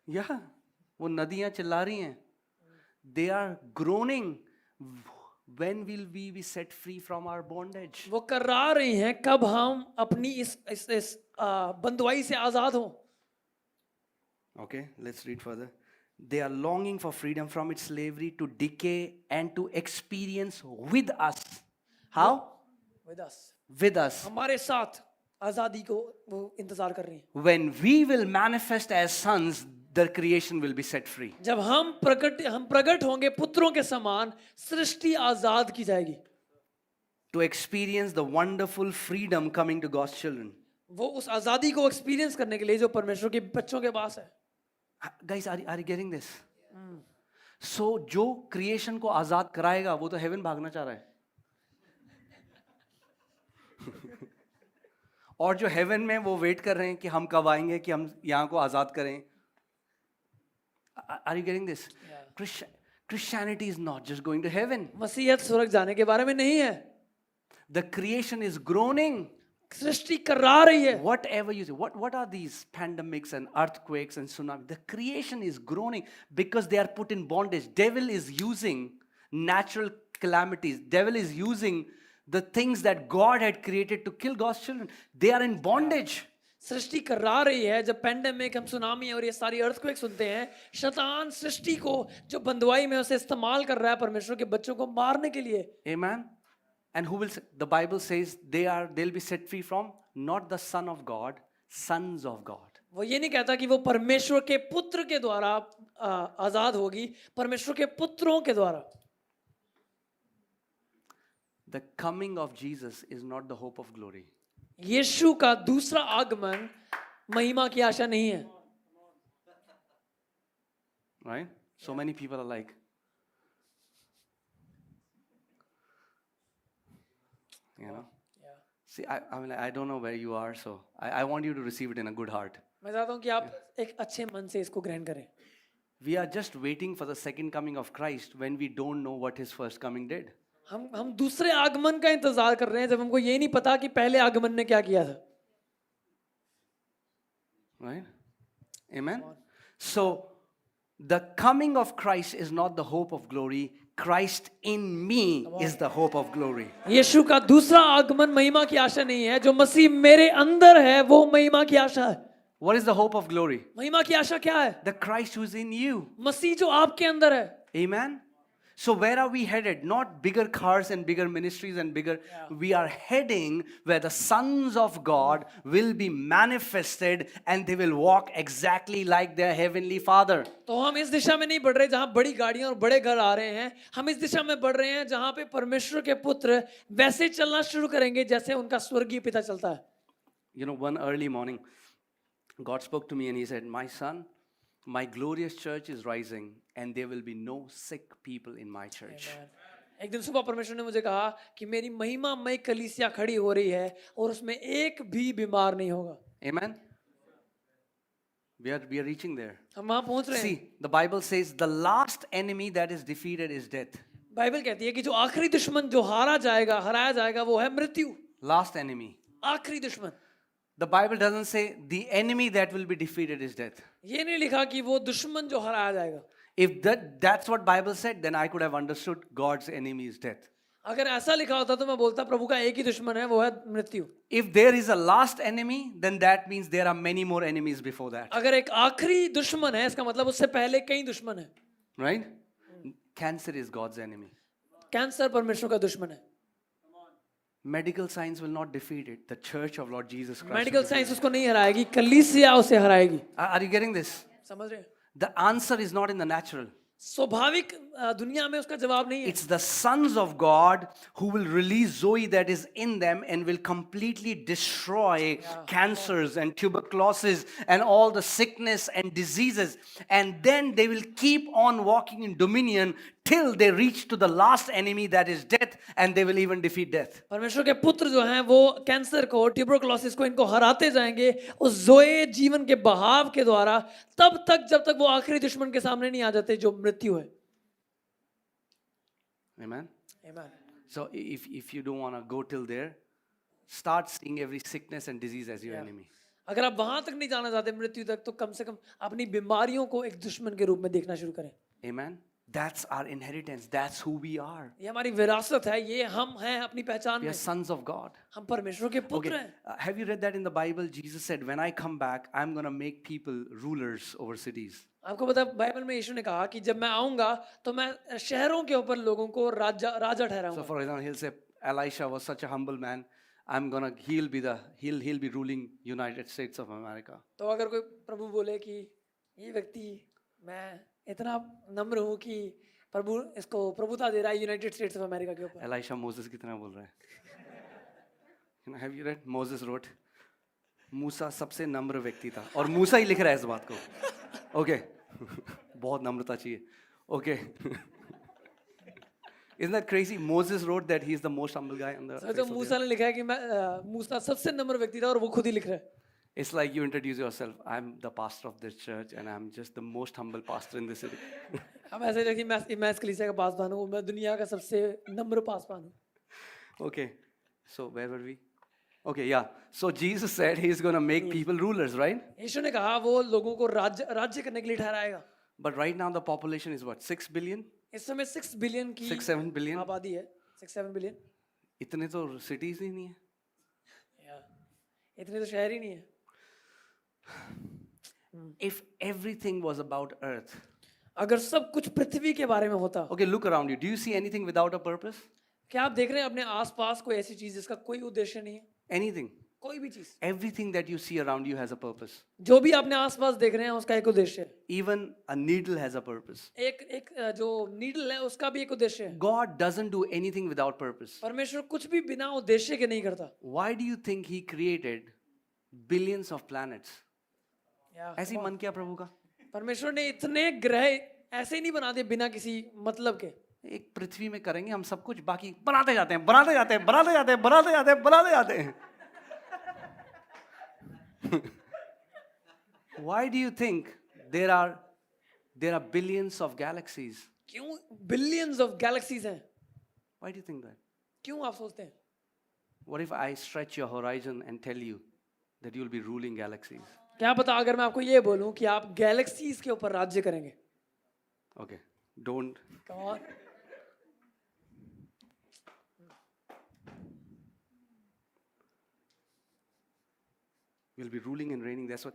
या वो नदियां चिल्ला रही हैं. They are groaning. When will we be set free from our bondage? वो कर्रा रही हैं कब हम अपनी इस बंधुआई से आजाद हों। Okay, let's read further. They are longing for freedom from its slavery to decay and to experience with us. How? With us. With us. हमारे साथ आजादी को वो इंतजार कर रही हैं। When we will manifest as sons, the creation will be set free. जब हम प्रकट होंगे पुत्रों के समान, सृष्टि आजाद की जाएगी। To experience the wonderful freedom coming to God's children. वो उस आजादी को एक्सपीरियंस करने के लिए जो परमेश्वर के बच्चों के पास है। Guys, are you getting this? So जो creation को आजाद कराएगा वो तो heaven भागना चाह रहा है। और जो heaven में वो वेट कर रहे हैं कि हम कब आएंगे कि हम यहाँ को आजाद करें। Are you getting this? Christianity is not just going to heaven. मसीहत स्वर्ग जाने के बारे में नहीं है, The creation is groaning. सृष्टि कर्रा रही है. Whatever you say, what are these pandemics and earthquakes and tsunamis? The creation is groaning because they are put in bondage. Devil is using natural calamities. Devil is using the things that God had created to kill God's children. They are in bondage. सृष्टि कर्रा रही है. जब pandemic, हम tsunami और ये सारी earthquake सुनते हैं, शैतान सृष्टि को जो बंदवाई में उसे इस्तेमाल कर रहा है परमेश्वर के बच्चों को मारने के लिए. Amen. And who will? The Bible says they'll be set free from not the Son of God, sons of God. वो ये नहीं कहता कि वो परमेश्वर के पुत्र के द्वारा आजाद होगी, परमेश्वर के पुत्रों के द्वारा. The coming of Jesus is not the hope of glory. यीशु का दूसरा आगमन महिमा की आशा नहीं है. Right? So many people are like, you know. See, I don't know where you are, so I want you to receive it in a good heart. मैं चाहता हूँ कि आप एक अच्छे मन से इसको ग्रहण करें. We are just waiting for the second coming of Christ when we don't know what his first coming did. हम दूसरे आगमन का इंतजार कर रहे हैं जब हमको ये नहीं पता कि पहले आगमन ने क्या किया था. Right? Amen? So, the coming of Christ is not the hope of glory. Christ in me is the hope of glory. यीशु का दूसरा आगमन महिमा की आशा नहीं है. जो मसीह मेरे अंदर है वो महिमा की आशा है. What is the hope of glory? महिमा की आशा क्या है? The Christ who is in you. मसीह जो आपके अंदर है. Amen? So where are we headed? Not bigger cars and bigger ministries and bigger. We are heading where the sons of God will be manifested and they will walk exactly like their heavenly Father. तो हम इस दिशा में नहीं बढ़ रहे जहां बड़ी गाड़ियां और बड़े घर आ रहे हैं. हम इस दिशा में बढ़ रहे हैं जहां पे परमेश्वर के पुत्र वैसे चलना शुरू करेंगे जैसे उनका स्वर्गीय पिता चलता है. You know, one early morning, God spoke to me and he said, "My son, my glorious church is rising and there will be no sick people in my church." एक दिन सुबह परमेश्वर ने मुझे कहा कि मेरी महिमामय कलीसिया खड़ी हो रही है और उसमें एक भी बीमार नहीं होगा. Amen? We are reaching there. हम वहां पहुंच रहे हैं. See, the Bible says the last enemy that is defeated is death. Bible कहती है कि जो आखिरी दुश्मन जो हराया जाएगा वो है मृत्यु. Last enemy. आखिरी दुश्मन. The Bible doesn't say the enemy that will be defeated is death. ये नहीं लिखा कि वो दुश्मन जो हराया जाएगा. If that's what Bible said, then I could have understood God's enemy is death. अगर ऐसा लिखा होता तो मैं बोलता प्रभु का एक ही दुश्मन है वो है मृत्यु. If there is a last enemy, then that means there are many more enemies before that. अगर एक आखिरी दुश्मन है इसका मतलब उससे पहले कई दुश्मन है. Right? Cancer is God's enemy. Cancer परमेश्वर का दुश्मन है. Medical science will not defeat it. The church of Lord Jesus Christ. Medical science उसको नहीं हराएगी, कलीसिया उसे हराएगी. Are you getting this? समझ रहे हैं? The answer is not in the natural. स्वाभाविक दुनिया में उसका जवाब नहीं है. It's the sons of God who will release Zoe that is in them and will completely destroy cancers and tuberculosis and all the sickness and diseases. And then they will keep on walking in dominion till they reach to the last enemy that is death, and they will even defeat death. परमेश्वर के पुत्र जो हैं वो cancer को, tuberculosis को इनको हराते जाएंगे उस जोए जीवन के बहाव के द्वारा तब तक जब तक वो आखिरी दुश्मन के सामने नहीं आ जाते जो मृत्यु है. Amen? Amen. So if you don't want to go till there, start seeing every sickness and disease as your enemy. अगर आप वहां तक नहीं जाना चाहते मृत्यु तक तो कम से कम अपनी बीमारियों को एक दुश्मन के रूप में देखना शुरू करें. Amen? That's our inheritance. That's who we are. ये हमारी विरासत है, ये हम हैं अपनी पहचान We में. are sons of God. हम परमेश्वर के पुत्र Okay. हैं. Have you read that in the Bible? Jesus said, when I come back, I'm going to make people rulers over cities. आपको पता है बाइबल में यीशु ने कहा कि जब मैं आऊंगा तो मैं शहरों के ऊपर लोगों को राजा So ठहराऊंगा. for example, he'll say, Elisha was such a humble man. He'll be ruling United States of America. तो अगर कोई प्रभु बोले कि ये व्यक्ति मैं इतना नम्र हूँ कि प्रभु इसको प्रभुता दे रहा है यूनाइटेड स्टेट्स ऑफ अमेरिका के ऊपर. Elisha Moses कितना बोल रहा है? Have you read? Moses wrote, मूसा सबसे नम्र व्यक्ति था और मूसा ही लिख रहा है इस बात को. Okay. बहुत नम्रता चाहिए. Okay. Isn't that crazy? Moses wrote that he is the most humble guy on the face तो of the मूसा ने लिखा है कि मैं मूसा सबसे नम्र व्यक्ति था और वो खुद ही लिख रहा है. earth. It's like you introduce yourself. I'm the pastor of this church, and I'm just the most humble pastor in the city. अब ऐसे देखिए मैं इस कलीसिया का पासवान हूँ, मैं दुनिया का सबसे नम्र पासवान हूँ. Okay, so where were we? Okay, yeah. So Jesus said He's going to make people rulers, right? यीशु ने कहा वो लोगों को राज्य करने के लिए ठहराएगा. But right now the population is what? 6 billion? इस समय 6 बिलियन की 6-7 billion? आबादी है. 6-7 बिलियन. इतने तो cities ही नहीं है. इतने तो शहर ही नहीं है. If everything was about earth. अगर सब कुछ पृथ्वी के बारे में होता. Okay, look around you. Do you see anything without a purpose? क्या आप देख रहे हैं अपने आसपास कोई ऐसी चीज जिसका कोई उद्देश्य नहीं है? Anything. कोई भी चीज. Everything that you see around you has a purpose. जो भी अपने आसपास देख रहे हैं उसका एक उद्देश्य है. Even a needle has a purpose. एक जो नीडल है उसका भी एक उद्देश्य है. God doesn't do anything without purpose. परमेश्वर कुछ भी बिना उद्देश्य के नहीं करता. Why do you think He created billions of planets? ऐसी मन क्या प्रभु का? परमेश्वर ने इतने ग्रह ऐसे ही नहीं बना दिए बिना किसी मतलब के. एक पृथ्वी में करेंगे हम सब कुछ, बाकी बनाते जाते हैं, बनाते जाते हैं, बनाते जाते हैं, बनाते जाते हैं, बनाते जाते हैं. Why do you think there are billions of galaxies? क्यों बिलियंस ऑफ गैलेक्सीज हैं? Why do you think that? क्यों आप सोचते हैं? What if I stretch your horizon and tell you that you'll be ruling galaxies? क्या पता अगर मैं आपको ये बोलूं कि आप गैलेक्सीज के ऊपर राज्य करेंगे. Okay, don't. Come on. You'll be ruling and reigning. That's what.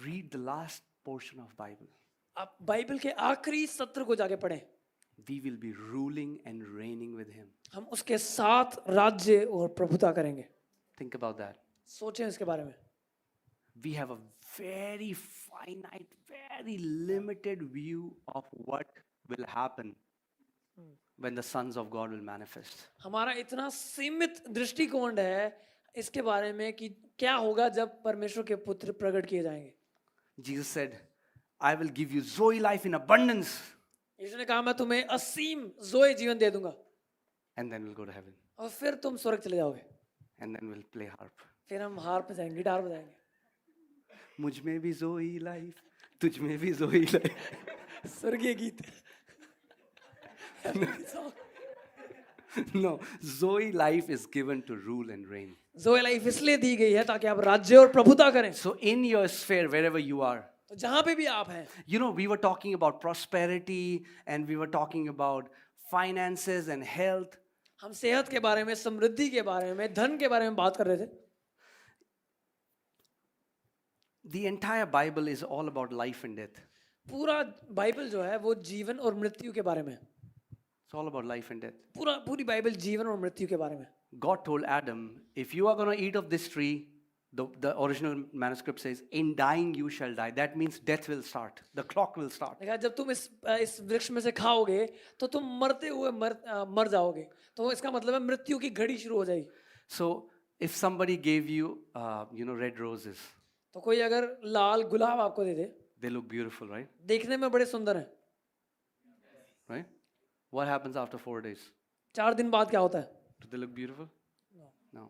Read the last portion of Bible. आप बाइबल के आखिरी सत्र को जाके पढ़ें. We will be ruling and reigning with Him. हम उसके साथ राज्य और प्रभुता करेंगे. Think about that. सोचें इसके बारे में. We have a very finite, very limited view of what will happen when the sons of God will manifest. हमारा इतना सीमित दृष्टिकोण है इसके बारे में कि क्या होगा जब परमेश्वर के पुत्र प्रकट किए जाएंगे. Jesus said, I will give you Zoe life in abundance. यीशु ने कहा मैं तुम्हें असीम जोए जीवन दे दूंगा. And then we'll go to heaven. और फिर तुम स्वर्ग चले जाओगे. And then we'll play harp. फिर हम हार्प बजाएंगे, गिटार बजाएंगे. मुझ में भी Zoe life, तुझ में भी Zoe life. स्वर्गीय गीत. No, Zoe life is given to rule and reign. Joe life इसलिए दी गई है ताकि आप राज्य और प्रभुता करें. So in your sphere, wherever you are, तो जहां पे भी आप हैं, you know, we were talking about prosperity and we were talking about finances and health. हम सेहत के बारे में, समृद्धि के बारे में, धन के बारे में बात कर रहे थे. The entire Bible is all about life and death. पूरा बाइबल जो है वो जीवन और मृत्यु के बारे में है. It's all about life and death. पूरी बाइबल जीवन और मृत्यु के बारे में. God told Adam, if you are going to eat of this tree, the original manuscript says, in dying you shall die. That means death will start. The clock will start. देखा जब तुम इस वृक्ष में से खाओगे तो तुम मरते हुए मर जाओगे. तो इसका मतलब है मृत्यु की घड़ी शुरू हो जाएगी. So if somebody gave you, red roses, तो कोई अगर लाल गुलाब आपको दे दे, they look beautiful, right? देखने में बड़े सुंदर हैं. Right? What happens after 4 days? 4 दिन बाद क्या होता है? Do they look beautiful? No.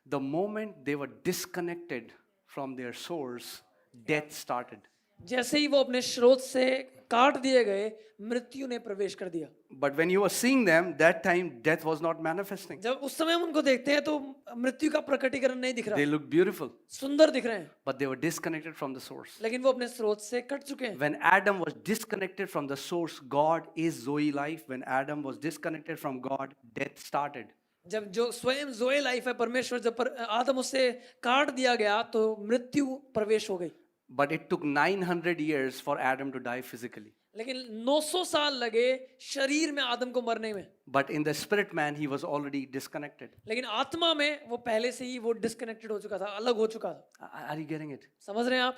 The moment they were disconnected from their source, death started. जैसे ही वो अपने स्रोत से काट दिए गए, मृत्यु ने प्रवेश कर दिया. But when you were seeing them, that time death was not manifesting. जब उस समय हम उनको देखते हैं तो मृत्यु का प्रकटीकरण नहीं दिख रहा. They looked beautiful, सुंदर दिख रहे हैं, but they were disconnected from the source. लेकिन वो अपने स्रोत से कट चुके हैं. When Adam was disconnected from the source, God is Zoe life. When Adam was disconnected from God, death started. जब जो स्वयं जोए लाइफ है परमेश्वर, जब आदम उससे काट दिया गया तो मृत्यु प्रवेश हो गई. But it took 900 years for Adam to die physically. लेकिन 900 साल लगे शरीर में आदम को मरने में. But in the spirit man, he was already disconnected. लेकिन आत्मा में वो पहले से ही वो डिस्कनेक्टेड हो चुका था, अलग हो चुका था. Are you getting it? समझ रहे हैं आप?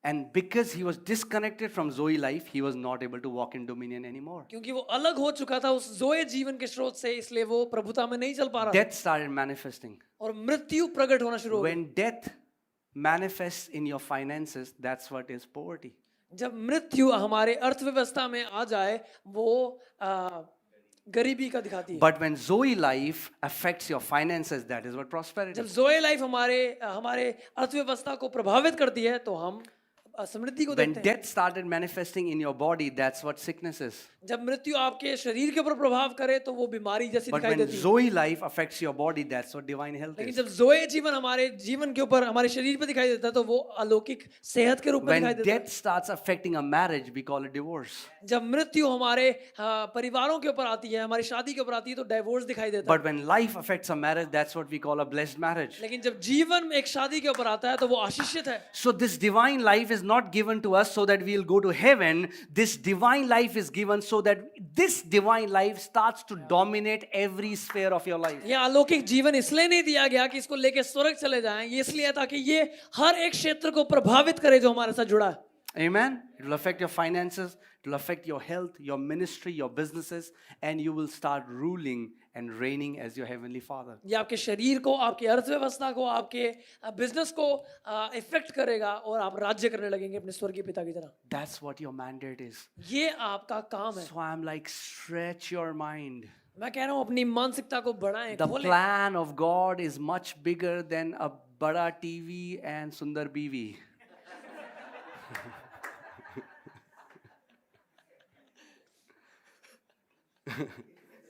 And because he was disconnected from Zoe life, he was not able to walk in dominion anymore. क्योंकि वो अलग हो चुका था उस जोए जीवन के स्रोत से, इसलिए वो प्रभुता में नहीं चल पा रहा. Death started manifesting. और मृत्यु प्रकट होना शुरू हो गई. When death manifests in your finances, that's what is poverty. जब मृत्यु हमारे अर्थव्यवस्था में आ जाए वो गरीबी का दिखाती है। But when Zoe life affects your finances, that is what prosperity जब is. जोए लाइफ हमारे अर्थव्यवस्था को प्रभावित करती है तो हम समृद्धि को When देखते हैं। death started manifesting in your body, that's what sickness is. जब मृत्यु आपके शरीर के ऊपर प्रभाव करे तो वो बीमारी जैसी But दिखाई when देती है। Zoe life affects your body, that's what divine health लेकिन is. जब जोए जीवन हमारे जीवन के ऊपर हमारे शरीर पे दिखाई देता है तो वो अलौकिक सेहत के रूप में दिखाई When देता है। death starts affecting a marriage, we call it divorce. जब मृत्यु हमारे परिवारों के ऊपर आती है, हमारी शादी के ऊपर आती है तो डाइवोर्स दिखाई देता है। But when life affects a marriage, that's what we call a blessed marriage. लेकिन जब जीवन में एक शादी के ऊपर आता है तो वो आशीषित है। So this divine life is not given to us so that we'll go to heaven. This divine life is given so that this divine life starts to dominate every sphere of your life. ये अलौकिक जीवन इसलिए नहीं दिया गया कि इसको लेके स्वर्ग चले जाएं, ये इसलिए है ताकि ये हर एक क्षेत्र को प्रभावित करे जो हमारे साथ जुड़ा है। Amen. It will affect your finances, it will affect your health, your ministry, your businesses, and you will start ruling and reigning as your heavenly Father. ये आपके शरीर को, आपकी अर्थव्यवस्था को, आपके बिजनेस को इफेक्ट करेगा और आप राज्य करने लगेंगे अपने स्वर्गीय पिता की तरह। That's what your mandate is. ये आपका काम है। So I'm like, stretch your mind. मैं कह रहा हूँ अपनी मानसिकता को बढ़ाएं, The खोलें। plan of God is much bigger than a bada TV and Sundar Biwi.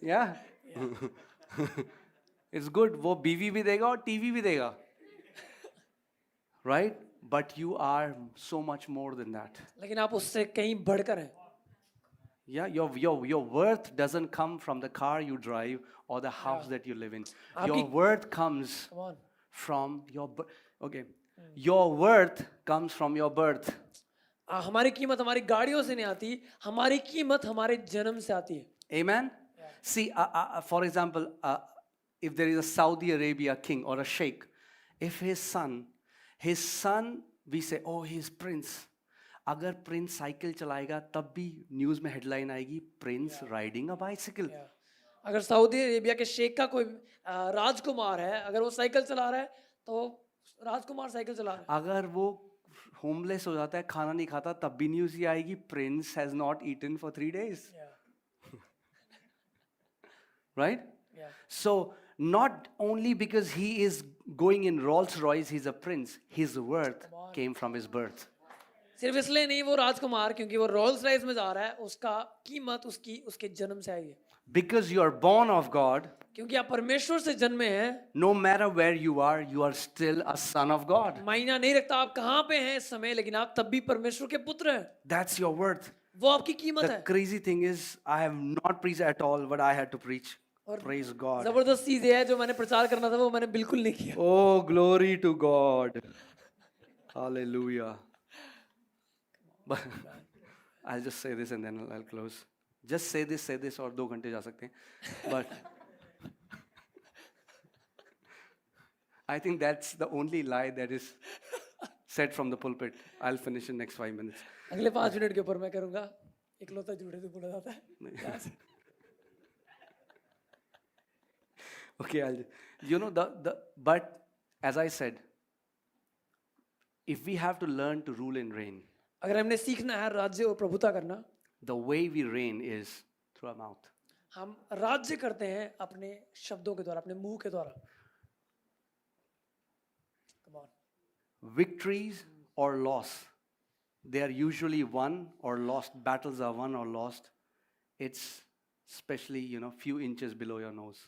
Yeah. It's good. वो बीवी भी देगा और टीवी भी देगा. Right? But you are so much more than that. लेकिन आप उससे कहीं बढ़कर हैं। Yeah, your worth doesn't come from the car you drive or the house that you live in. Your आपकी- worth comes Come on. from your okay. Your worth comes from your birth. हमारी कीमत हमारी गाड़ियों से नहीं आती, हमारी कीमत हमारे जन्म से आती है। Amen. See, for example, if there is a Saudi Arabia king or a sheikh, if his son, we say, oh, he's prince. अगर प्रिंस साइकिल चलाएगा तब भी न्यूज में हेडलाइन आएगी प्रिंस राइडिंग अ बाइसिकल. अगर सऊदी अरेबिया के शेख का कोई राजकुमार है, अगर वो साइकिल चला रहा है तो राजकुमार साइकिल चला रहा है। अगर वो होमलेस हो जाता है, खाना नहीं खाता, तब भी न्यूज ये आएगी prince has not eaten for 3 days. Right? Yeah. So not only because he is going in Rolls Royce, he's a prince. His worth came from his birth. सिर्फ इसलिए नहीं वो राजकुमार क्योंकि वो रोल्स रॉयस में जा रहा है, उसका कीमत उसके जन्म से आई है। Because you are born of God, क्योंकि आप परमेश्वर से जन्मे हैं, no matter where you are still a son of God. मायना नहीं रखता आप कहाँ पे हैं इस समय, लेकिन आप तब भी परमेश्वर के पुत्र हैं। That's your worth. वो आपकी कीमत The है। crazy thing is, I have not preached at all what I had to preach. और Praise God. जबरदस्त चीज ये है जो मैंने प्रचार करना था वो मैंने बिल्कुल नहीं किया। Oh, glory to God. Hallelujah. But I'll just say this and then I'll close. Just say this और 2 घंटे जा सकते हैं. But I think that's the only lie that is said from the pulpit. I'll finish in next 5 minutes. अगले 5 minute के ऊपर मैं करूंगा, इकलौता झूठे से बोला जाता है। Okay, but as I said, if we have to learn to rule and reign, अगर हमने सीखना है राज्य और प्रभुता करना, the way we reign is through our mouth. हम राज्य करते हैं अपने शब्दों के द्वारा, अपने मुंह के द्वारा। Come on. Victories or loss, they are usually won or lost. Battles are won or lost. It's especially, few inches below your nose.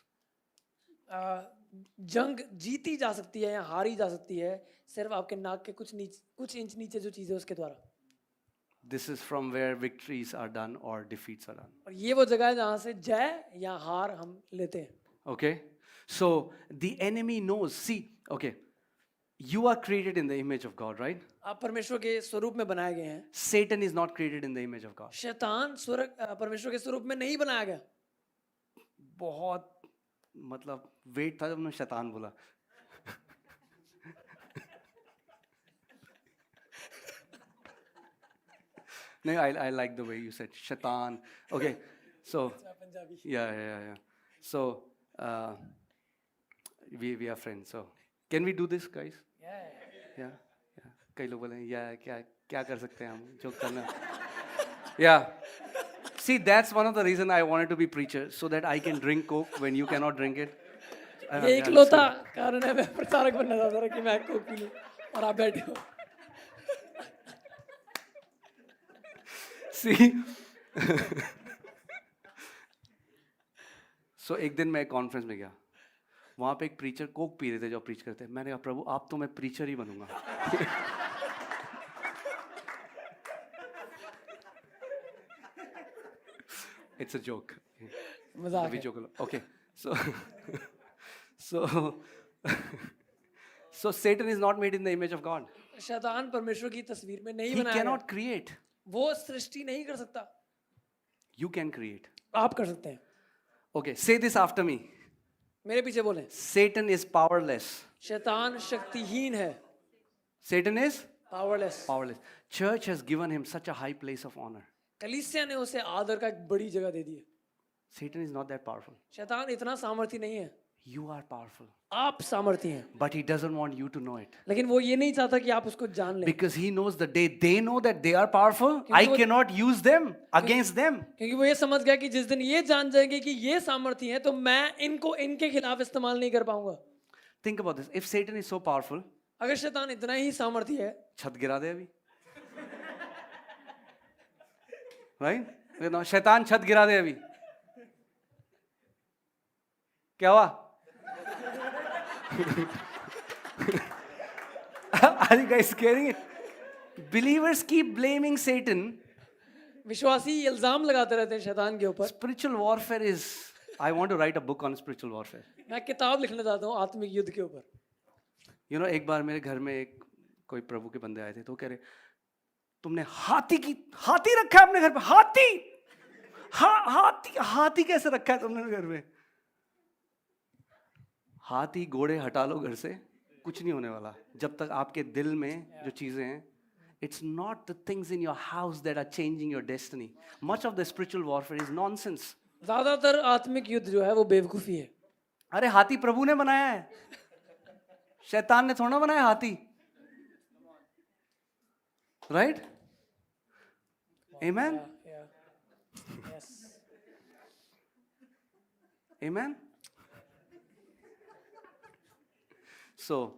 जंग जीती जा सकती है या हारी जा सकती है सिर्फ आपके नाक के कुछ इंच नीचे जो चीज है उसके द्वारा। This is from where victories are done or defeats are done. और ये वो जगह है जहां से जय या हार हम लेते हैं। Okay? So the enemy knows. See, okay, you are created in the image of God, right? आप परमेश्वर के स्वरूप में बनाए गए हैं। Satan is not created in the image of God. शैतान परमेश्वर के स्वरूप में नहीं बनाया गया। बहुत मतलब वेट था जब मैंने शैतान बोला. No, I like the way you said shaitan. Okay, so Punjabi. yeah. So we are friends. So can we do this, guys? Yeah. कई लोग बोले क्या कर सकते हैं हम जो करना. Yeah. See, that's one of the reason I wanted to be preacher, so that I can drink Coke when you cannot drink it. ये इकलौता कारण है मैं प्रचारक बनना चाहता था कि मैं कोक पी लूं और आप बैठे हो। See, so एक दिन मैं कॉन्फ्रेंस में गया, वहां पे एक प्रीचर कोक पी रहे थे जो प्रीच करते हैं। मैंने कहा प्रभु आप तो मैं प्रीचर ही बनूंगा। It's a joke. मजाक अभी है। joke okay, so so so Satan is not made in the image of God. शैतान परमेश्वर की तस्वीर में नहीं He बनाया गया। cannot create. वो सृष्टि नहीं कर सकता, You can create. आप कर सकते हैं। Okay, say this after me. मेरे पीछे बोलें, Satan is powerless. शैतान शक्तिहीन है, Satan is powerless. powerless. Church has given him such a high place of honor. कलीसिया ने उसे आदर का एक बड़ी जगह दे दी है। Satan is not that powerful. शैतान इतना सामर्थ्य नहीं है, You are powerful. आप सामर्थ्य हैं, But he doesn't want you to know it. लेकिन वो ये नहीं चाहता कि आप उसको जान लें, Because he knows the day they know that they are powerful, I cannot use them against them. क्योंकि वो ये समझ गया कि जिस दिन ये जान जाएंगे कि ये सामर्थ्य है तो मैं इनको इनके खिलाफ इस्तेमाल नहीं कर पाऊंगा। Think about this. If Satan is so powerful, अगर शैतान इतना ही सामर्थ्य है, छत गिरा दे अभी। Right? You know, शैतान छत गिरा दे अभी। क्या हुआ? Are you guys getting it? Believers keep blaming Satan. विश्वासी इल्जाम लगाते रहते हैं शैतान के ऊपर। Spiritual warfare is. I want to write a book on spiritual warfare. मैं किताब लिखना चाहता हूँ आत्मिक युद्ध के ऊपर। You know, एक बार मेरे घर में एक कोई प्रभु के बंदे आए थे, तो वो कह रहे तुमने हाथी रखा है अपने घर पे? हाथी कैसे रखा है तुमने घर में? हाथी घोड़े हटा लो घर से, कुछ नहीं होने वाला जब तक आपके दिल में जो चीजें हैं। It's not the things in your house that are changing your destiny. Much of the spiritual warfare is nonsense. ज्यादातर आत्मिक युद्ध जो है वो बेवकूफी है। अरे हाथी प्रभु ने बनाया है, शैतान ने थोड़ा बनाया हाथी। Right? Amen? Yes. Amen? So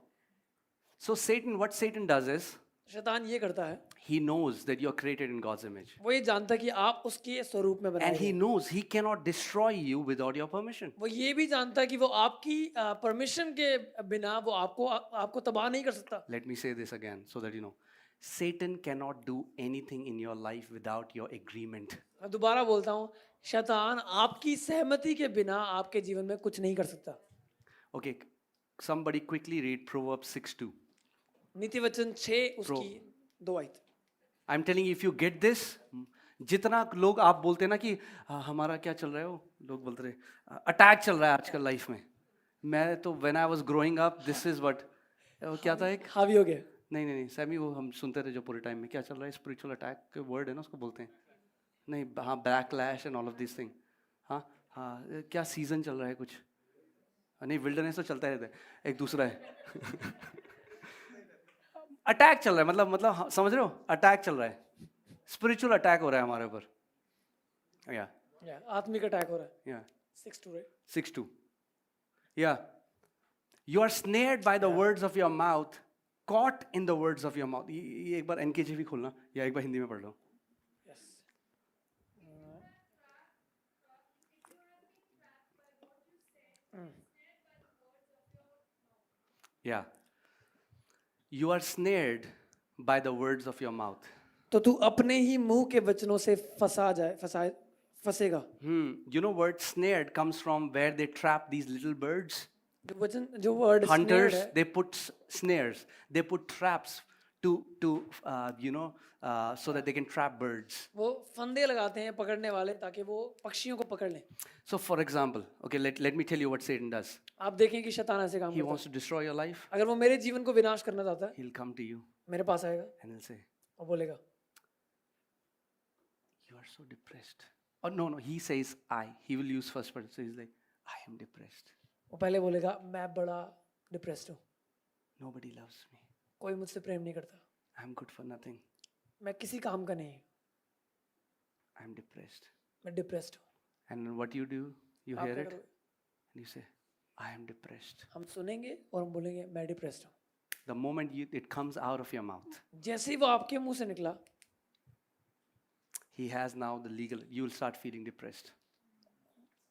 Satan, what Satan does is, शैतान ये करता है, he knows that you are created in God's image. वो ये जानता है कि आप उसके स्वरूप में बनाए And he गए। knows he cannot destroy you without your permission. वो ये भी जानता है कि वो आपकी परमिशन के बिना वो आपको तबाह नहीं कर सकता। Let me say this again so that you know. Satan cannot do anything in your life without your agreement. मैं दोबारा बोलता हूँ, शैतान आपकी सहमति के बिना आपके जीवन में कुछ नहीं कर सकता। Okay, somebody quickly read Proverbs 6:2. नीति वचन 6 उसकी 2 आयत। I'm telling you, if you get this, जितना लोग आप बोलते हैं ना कि हमारा क्या चल रहा है, वो लोग बोलते रहे अटैक चल रहा है आजकल लाइफ में। मैं तो when I was growing up, this is what क्या था एक, हावी हो गया। नहीं सैमी, वो हम सुनते थे जो पूरे टाइम में क्या चल रहा है, स्पिरिचुअल अटैक के वर्ड है ना, उसको बोलते हैं नहीं, हाँ backlash and all of this thing. हाँ क्या सीजन चल रहा है कुछ, नहीं विल्डरनेस तो चलता रहता है, एक दूसरा है अटैक चल रहा है, मतलब समझ रहे हो, अटैक चल रहा है, स्पिरिचुअल अटैक हो रहा है हमारे ऊपर। या आत्मिक अटैक हो रहा है। या 6:2 right? 6:2 या you are snared by the words of your mouth, caught in the words of your mouth. ये एक बार NKJV खोलना या एक बार हिंदी में पढ़ लो। Yes. Yeah. You are snared by the words of your mouth. तो तू अपने ही मुंह के वचनों से फंसेगा। You know word snared comes from where they trap these little birds. जो word Hunters, they put snares, they put traps to so that they can trap birds. वो फंदे लगाते हैं पकड़ने वाले ताकि वो पक्षियों को पकड़ लें। So for example, okay, let me tell you what Satan does. आप देखें कि शैतान ऐसे काम He करता wants to destroy your life. है। अगर वो मेरे जीवन को विनाश करना चाहता है, He'll come to you मेरे पास आएगा and he'll say, और बोलेगा, you are so depressed. Oh no, he says I. He will use first person. So he's like, I am depressed. वो पहले बोलेगा मैं बड़ा डिप्रेस्ड हूँ, Nobody loves me. कोई मुझसे प्रेम नहीं करता, I'm good for nothing. मैं किसी काम का नहीं हूँ, I'm depressed. मैं डिप्रेस्ड हूँ। And what you do, you आप hear क्या it, करोगे? and you say, I am depressed. हम सुनेंगे और हम बोलेंगे मैं डिप्रेस्ड हूँ। The moment it comes out of your mouth, जैसे ही वो आपके मुंह से निकला, he has now the legal, you will start feeling depressed.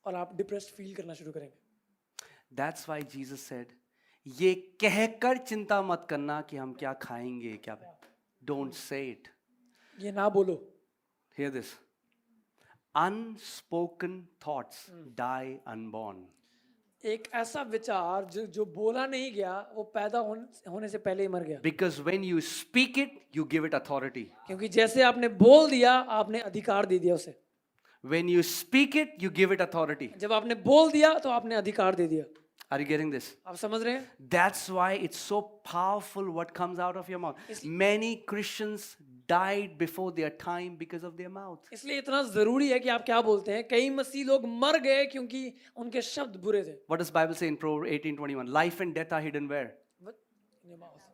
और आप डिप्रेस्ड फील करना शुरू करेंगे। That's why Jesus said, ये कहकर चिंता मत करना कि हम क्या खाएंगे क्या. Don't say it. ये ना बोलो। Hear this. Unspoken thoughts die unborn. एक ऐसा विचार जो बोला नहीं गया, वो पैदा होने से पहले ही मर गया। Because when you speak it, you give it authority. क्योंकि जैसे आपने बोल दिया, आपने अधिकार दे दिया उसे। When you speak it, you give it authority. जब आपने बोल दिया तो आपने अधिकार दे दिया। Are you getting this? आप समझ रहे हैं? That's why it's so powerful what comes out of your mouth. Many Christians died before their time because of their mouth. इसलिए इतना जरूरी है कि आप क्या बोलते हैं। कई मसीह लोग मर गए क्योंकि उनके शब्द बुरे थे। What does Bible say in Proverbs 18:21? Life and death are hidden where?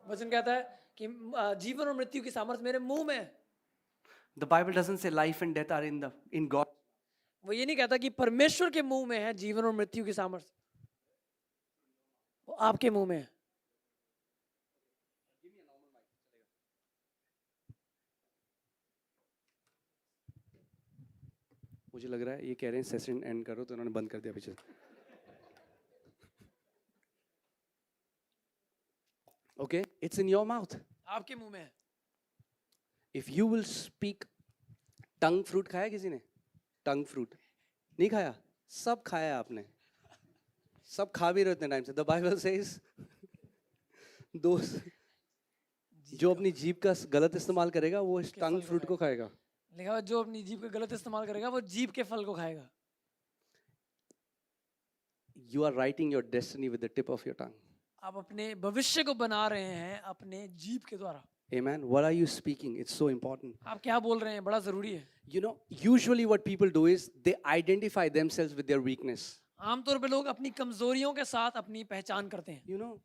वचन कहता है कि जीवन और मृत्यु की सामर्थ्य मेरे मुंह में है। The Bible doesn't say life and death are in God. वो ये नहीं कहता कि परमेश्वर के मुंह में है जीवन और मृत्यु की सामर्थ्य, वो आपके मुंह में है। मुझे लग रहा है ये कह रहे हैं सेशन एंड करो, तो उन्होंने बंद कर दिया पीछे। Okay, it's in your mouth. आपके मुंह में है। If you will speak, tongue fruit खाया किसी ने? टंग फ्रूट नहीं खाया? सब खाया आपने, सब खा भी रहे उतने टाइम से। The Bible says, जो अपनी जीभ का गलत इस्तेमाल करेगा वो इस टंग फ्रूट को खाएगा। लिखा हुआ जो अपनी जीभ का गलत इस्तेमाल करेगा वो जीभ के फल को खाएगा। You are writing your destiny with the tip of your tongue. आप अपने भविष्य को बना रहे हैं अपने जीभ के द्वारा। Amen. What are you speaking? It's so important. आप क्या बोल रहे हैं, बड़ा जरूरी है। You know, usually what people do is they identify themselves with their weakness. आमतौर पे लोग अपनी कमजोरियों के साथ अपनी पहचान करते हैं। You know,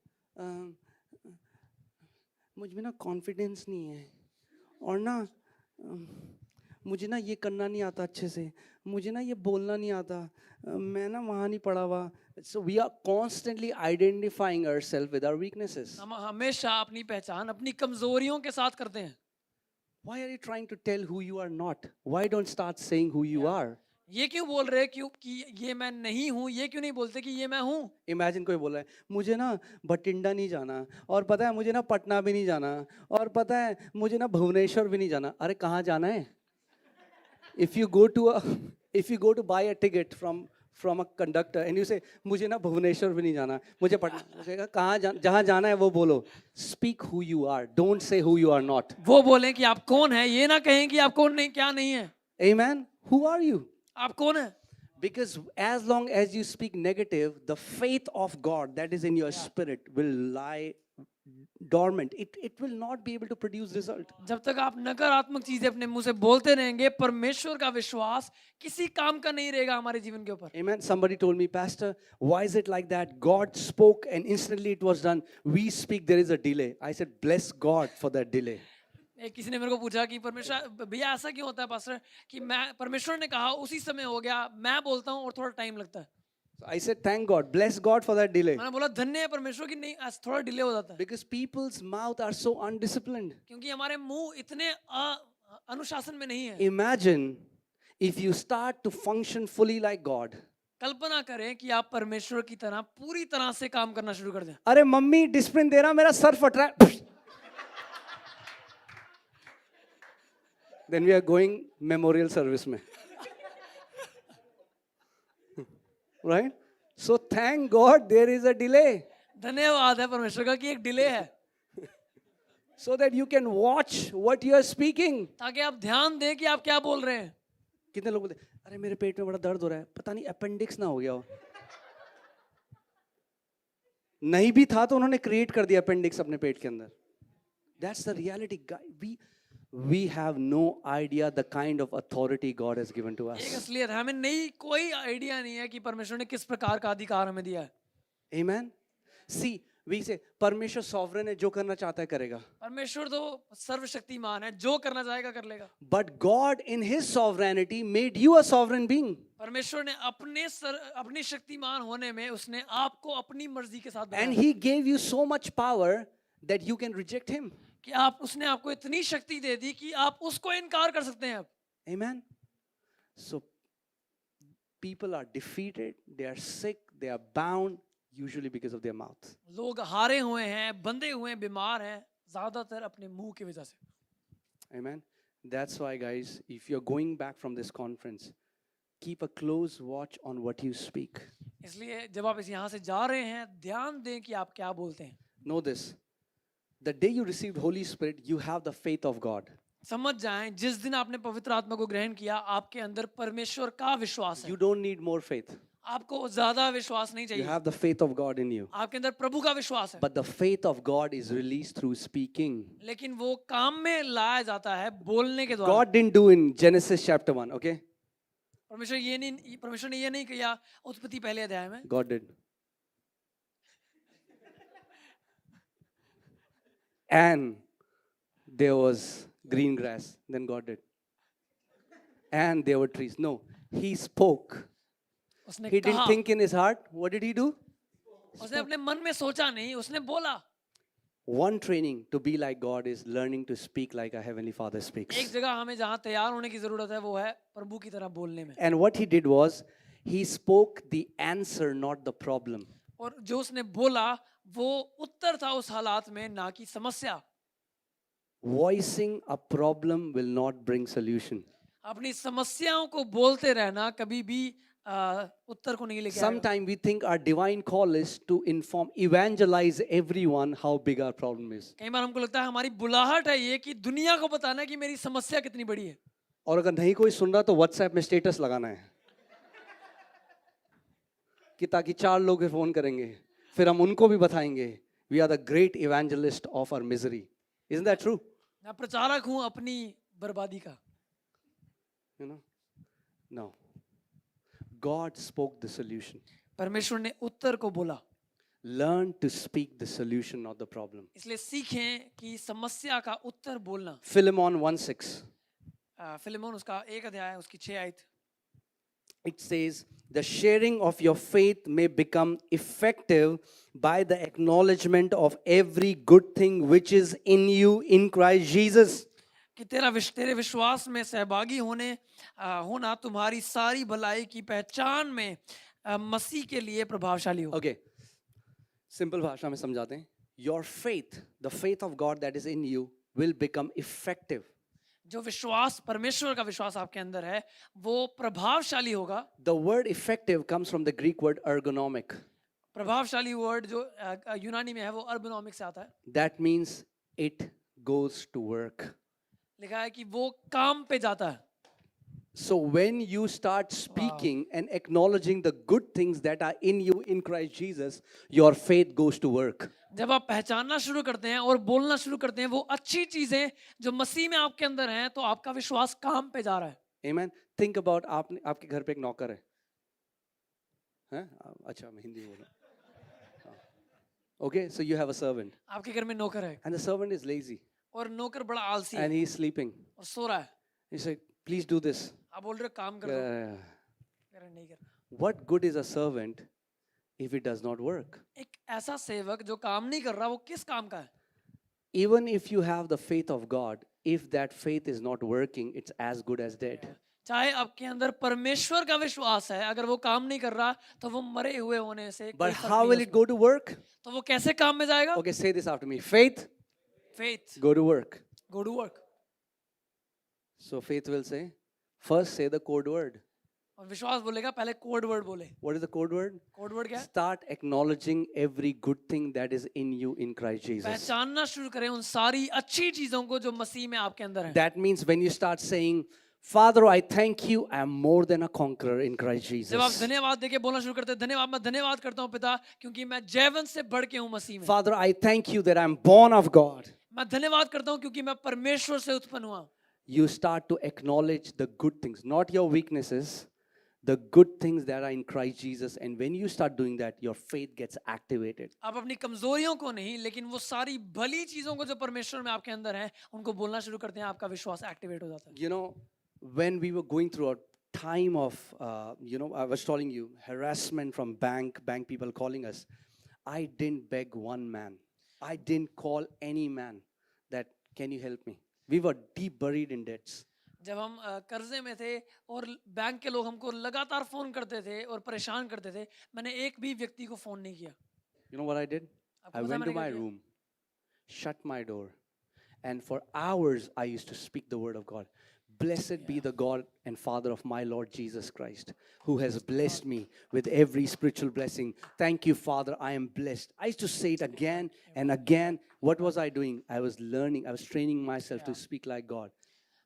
मुझ में ना कॉन्फिडेंस नहीं है, और ना मुझे ना ये करना नहीं आता अच्छे से, मुझे ना ये बोलना नहीं आता, मैं ना वहाँ नहीं पढ़ा हुआ। So we are constantly identifying ourselves with our weaknesses. हम हमेशा अपनी पहचान अपनी कमजोरियों के साथ करते हैं। Why are you trying to tell who you are not? Why don't start saying who you are? ये क्यों बोल रहे हैं क्यों कि ये मैं नहीं हूँ? ये क्यों नहीं बोलते कि ये मैं हूँ? Imagine कोई बोल रहा है मुझे ना बठिंडा नहीं जाना, और पता है मुझे ना पटना भी नहीं जाना, और पता है मुझे ना भुवनेश्वर भी नहीं जाना। अरे कहाँ जाना है? If you go to buy a ticket from a conductor and you say मुझे ना भुवनेश्वर भी नहीं जाना, मुझे पटना, मुझे कहाँ जहाँ जाना है वो बोलो। Speak who you are. Don't say who you are not. वो बोलें कि आप कौन है, ये ना कहें कि आप कौन नहीं क्या नहीं है। Amen. Who are you? आप कौन है? Because as long as you speak negative, the faith of God that is in your spirit will lie dormant. It will not be able to produce result. जब तक आप नकारात्मक चीजें अपने मुंह से बोलते रहेंगे, परमेश्वर का विश्वास किसी काम का नहीं रहेगा हमारे जीवन के ऊपर। Amen. Somebody told me, Pastor, why is it like that? God spoke and instantly it was done. We speak, there is a delay. I said, bless God for that delay. एक किसी ने मेरे को पूछा कि परमेश्वर भैया ऐसा क्यों होता है पास्टर कि मैं परमेश्वर ने कहा उसी समय हो गया, मैं बोलता हूँ और थोड़ा टाइम लगता है। So I said, thank God, bless God for that delay. मैंने बोला धन्य है परमेश्वर की नहीं थोड़ा डिले हो जाता है। Because people's mouth are so undisciplined. क्योंकि हमारे मुंह इतने अनुशासन में नहीं है। Imagine if you start to function fully like God. कल्पना करें कि आप परमेश्वर की तरह पूरी तरह से काम करना शुरू कर दें। अरे मम्मी डिसिप्लिन दे रहा, मेरा सर फट रहा है। Then we are going memorial service में. Right? So thank God there is a delay. धन्यवाद है परमेश्वर का कि एक डिले है, So that you can watch what you are speaking. ताकि आप ध्यान दें कि आप क्या बोल रहे हैं। कितने लोग बोलते हैं, अरे मेरे पेट में बड़ा दर्द हो रहा है, पता नहीं अपेंडिक्स ना हो गया हो। नहीं भी था तो उन्होंने क्रिएट कर दिया अपेंडिक्स अपने पेट के अंदर। That's the reality. We have no idea the kind of authority God has given to एक us. असलियत है, हमें नहीं कोई आइडिया नहीं है कि परमेश्वर ने किस प्रकार का अधिकार हमें दिया है। Amen. See, We say परमेश्वर sovereign है, जो करना चाहता है करेगा. परमेश्वर तो सर्वशक्तिमान है, जो करना चाहेगा कर लेगा. But God in his sovereignty made you a sovereign being. परमेश्वर ने अपनी शक्तिमान होने में उसने आपको अपनी मर्जी के साथ And बनाया he gave you so much power that you can reject him. कि उसने आपको इतनी शक्ति दे दी कि आप उसको इनकार कर सकते हैं अब. Amen. So people are defeated, they are sick, they are bound, usually because of their mouth. लोग हारे हुए हैं, बंधे हुए हैं, बीमार हैं, ज्यादातर अपने मुंह की वजह से. Amen. That's why, guys, if you're going back from this conference, keep a close watch on what you speak. इसलिए जब आप यहाँ से जा रहे हैं, ध्यान दें कि आप क्या बोलते हैं. Know this. The day you received Holy Spirit, you have the faith of God. समझ जाएं, जिस दिन आपने पवित्र आत्मा को ग्रहण किया, आपके अंदर परमेश्वर का विश्वास है. You don't need more faith. आपको ज्यादा विश्वास नहीं You चाहिए. have the faith of God in you. आपके अंदर प्रभु का विश्वास है. But the faith of God is released through speaking. लेकिन वो काम में लाया जाता है बोलने के द्वारा. God didn't do in Genesis chapter 1, okay? परमेश्वर ने ये नहीं किया उत्पत्ति पहले अध्याय में. God did. And there was green grass, then God did. And there were trees. No, he spoke. उसने He didn't कहा, think in his heart. What did he do? उसने अपने मन में सोचा नहीं, उसने बोला. One training to be like God is learning to speak like a heavenly Father एक speaks. जगह हमें जहाँ तैयार होने की जरूरत है वो है प्रभु की तरह बोलने में. And what he did was, he spoke the answer, not the problem. और जो उसने बोला वो उत्तर था उस हालात में, ना कि समस्या. Voicing a problem will not bring solution. अपनी समस्याओं को बोलते रहना कभी भी उत्तर को नहीं लेके आएगा. Sometimes we think our divine call is to inform, evangelize everyone how big our problem is. कई बार हमको लगता है हमारी बुलाहट है ये कि दुनिया को बताना कि मेरी समस्या कितनी बड़ी है. और अगर नहीं कोई सुन रहा तो WhatsApp में स्टेटस लगाना है कि ताकि 4 लोग फोन करेंगे, फिर हम उनको भी बताएंगे. We are the great evangelist of our misery. Isn't that true? मैं प्रचारक हूँ अपनी बर्बादी का. You know? No. God spoke the solution. परमेश्वर ने उत्तर को बोला. Learn to speak the solution, not the problem. इसलिए सीखें कि समस्या का उत्तर बोलना. Philemon 1:6. फिलेमोन उसका 1 अध्याय उसकी 6 आयत. It says, the sharing of your faith may become effective by the acknowledgement of every good thing which is in you in Christ Jesus. कि तेरे विश्वास में सहभागी होना तुम्हारी सारी भलाई की पहचान में मसीह के लिए प्रभावशाली हो. Okay. Simple भाषा में समझाते हैं. Your faith, the faith of God that is in you, will become effective. जो विश्वास परमेश्वर का विश्वास आपके अंदर है वो प्रभावशाली होगा. The word effective comes from the Greek word ergonomic. प्रभावशाली वर्ड जो यूनानी में है वो अर्बोनॉमिक से आता है. That means it goes to work. लिखा है कि वो काम पे जाता है. So when you start speaking and acknowledging the good things that are in you in Christ Jesus, your faith goes to work. जब आप पहचानना शुरू करते हैं और बोलना शुरू करते हैं वो अच्छी चीजें जो मसीह में आपके अंदर हैं, तो आपका विश्वास काम पे जा रहा है. Amen. Think about आपके घर पे एक नौकर है. हैं? अच्छा मैं हिंदी बोल रहा हूँ. Okay, so you have a servant. आपके घर में नौकर है And the servant is lazy और नौकर बड़ा आलसी and है he is sleeping. और सो रहा है. He said, please do this. आप बोल रहे हो काम कर दो, कह रहे नहीं कर. What good is a servant if it does not work? एक ऐसा सेवक जो काम नहीं कर रहा वो किस काम का है? Even if you have the faith of God, if that faith is not working, it's as good as dead. चाहे आपके अंदर परमेश्वर का विश्वास है, अगर वो काम नहीं कर रहा तो वो मरे हुए होने से कोई But फर्क how नहीं will है it go to work? उसमें. तो वो कैसे काम में जाएगा? Okay, say this after me. Faith, Faith, go to work. go to work. So faith will say, first say the code word. और विश्वास बोलेगा पहले कोड वर्ड बोले. What is the code word? Code word क्या है? Start acknowledging every good thing that is in you in Christ Jesus. पहचानना शुरू करें उन सारी अच्छी चीजों को जो मसीह में आपके अंदर है. That means when you start saying, Father, I thank you, I am more than a conqueror in Christ जब आप Jesus. धन्यवाद देके बोलना शुरू करते हैं, धन्यवाद, मैं धन्यवाद करता हूँ पिता क्योंकि मैं जयवंत से बढ़ के हूँ मसीह में. Father, I thank you that I am born of God. मैं धन्यवाद करता हूँ क्योंकि मैं परमेश्वर से उत्पन्न हुआ. You start to acknowledge the good things, not your weaknesses, the good things that are in Christ Jesus. And when you start doing that, your faith gets activated. आप अपनी कमजोरियों को नहीं लेकिन वो सारी भली चीजों को जो परमेश्वर में आपके अंदर है उनको बोलना शुरू करते हैं, आपका विश्वास एक्टिवेट हो जाता है. You know, when we were going through a time of, I was telling you, harassment from bank people calling us, I didn't beg one man. I didn't call any man that, can you help me? We were deep buried in debts. जब हम कर्जे में थे और bank के लोग हमको लगातार फोन करते थे और परेशान करते थे, मैंने एक भी व्यक्ति को फोन नहीं किया. You know what I did? आपको I पता है went to मैंने क्या my किया? room, shut my door, and for hours I used to speak the word of God. Blessed be the God and Father of my Lord Jesus Christ, who has blessed me with every spiritual blessing. Thank you, Father, I am blessed. I used to say it again and again. What was I doing? I was learning, I was training myself to speak like God.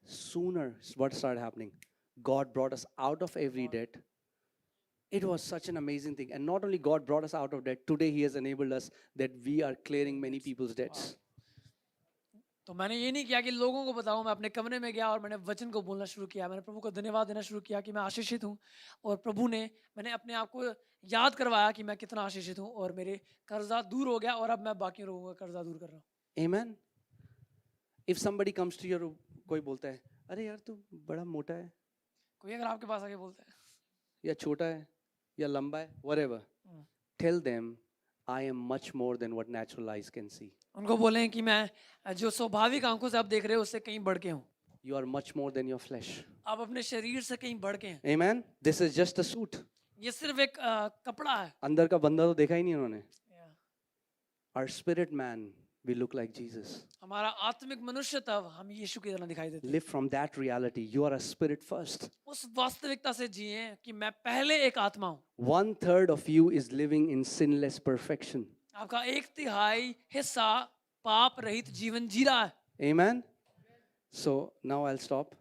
Sooner, what started happening? God brought us out of every debt. It was such an amazing thing. And not only God brought us out of debt, today He has enabled us that we are clearing many people's debts. तो मैंने ये नहीं किया कि लोगों को बताऊं, मैं अपने कमरे में गया और मैंने वचन को बोलना शुरू किया. मैंने प्रभु को धन्यवाद देना शुरू किया कि मैं आशीषित हूं, और प्रभु ने मैंने अपने आप को याद करवाया कि मैं कितना आशीषित हूं और मेरे कर्जा दूर हो गया और अब मैं बाकी लोगों का कर्जा दूर कर रहा हूं. Amen. If somebody comes to your, कोई बोलता है, अरे यार तू बड़ा मोटा है, कोई अगर आपके पास आके बोलता है या छोटा है, या लंबा है, whatever, tell them I am much more than what natural eyes can see. उनको बोलें कि मैं जो स्वाभाविक आंखों से आप देख रहे हो उससे कहीं बढ़ के हूँ. You are much more than your flesh. आप अपने शरीर से कहीं बढ़ के हैं. Amen. This is just a suit. ये सिर्फ एक कपड़ा है. अंदर का बंदा तो देखा ही नहीं उन्होंने. Our spirit man, we look like Jesus. हमारा आत्मिक मनुष्य तब हम यीशु की तरह दिखाई देते हैं. Live from that reality. You are a spirit first. उस वास्तविकता से जिए कि मैं पहले एक आत्मा हूँ. 1/3 of you is living in sinless perfection. आपका 1/3 हिस्सा पाप रहित जीवन जी रहा है. Amen. So now I'll stop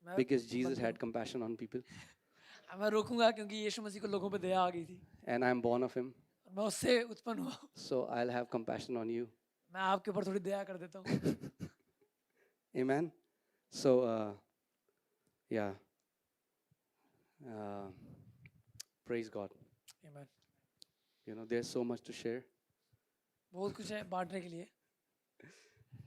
मैं because Jesus had compassion on people मैं रोकूंगा क्योंकि यीशु मसीह को लोगों पे दया आ गई थी. and I'm born of Him. मैं उससे उत्पन्न हुआ. So I'll have compassion on you. मैं आपके ऊपर थोड़ी दया कर देता हूँ. Amen. So, yeah. Praise God. Amen. You know, there's so much to share. बहुत कुछ है बांटने के लिए.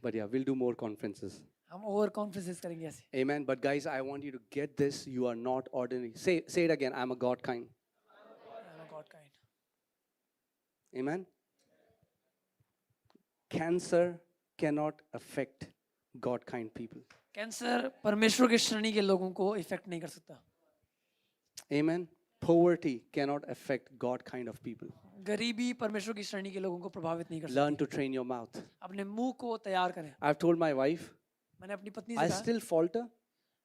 But yeah, we'll do more conferences. हम और कॉन्फ्रेंसेस करेंगे ऐसे. Amen. But guys, I want you to get this. You are not ordinary. Say it again. I'm a God kind. I'm a God kind. Amen. Cancer cannot affect God kind people. Cancer परमेश्वर के श्रेणी के लोगों को effect नहीं कर सकता. Amen. Poverty cannot affect God kind of people. गरीबी परमेश्वर की श्रेणी के लोगों को प्रभावित नहीं कर Learn सकती. to train your mouth. अपने मुंह को तैयार करें. I've told my wife, मैंने अपनी पत्नी I से कहा, still falter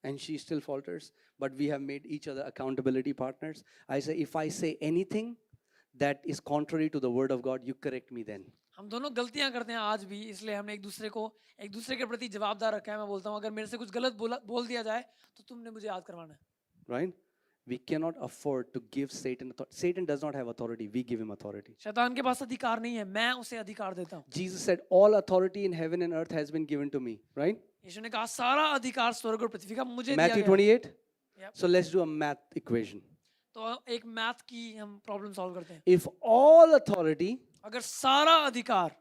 and she still falters, but we have made each other accountability partners. I say, if I say anything that is contrary to the word of God, you correct me then. हम दोनों गलतियां करते हैं आज भी, इसलिए हमने एक दूसरे के प्रति जवाबदार रखा है. मैं बोलता हूँ अगर मेरे से कुछ गलत बोल दिया जाए तो तुमने मुझे याद करवाना है. Right? We cannot afford to give Satan authority. Satan does not have authority. We give him authority. शैतान के पास अधिकार नहीं है, मैं उसे अधिकार देता हूँ. Jesus said, all authority in heaven and earth has been given to me. Right? यीशु ने कहा सारा अधिकार स्वर्ग और पृथ्वी का मुझे दिया Matthew गया. 28. Yep. So let's do a math equation. तो एक मैथ की हम प्रॉब्लम सॉल्व करते हैं. If all authority अगर सारा अधिकार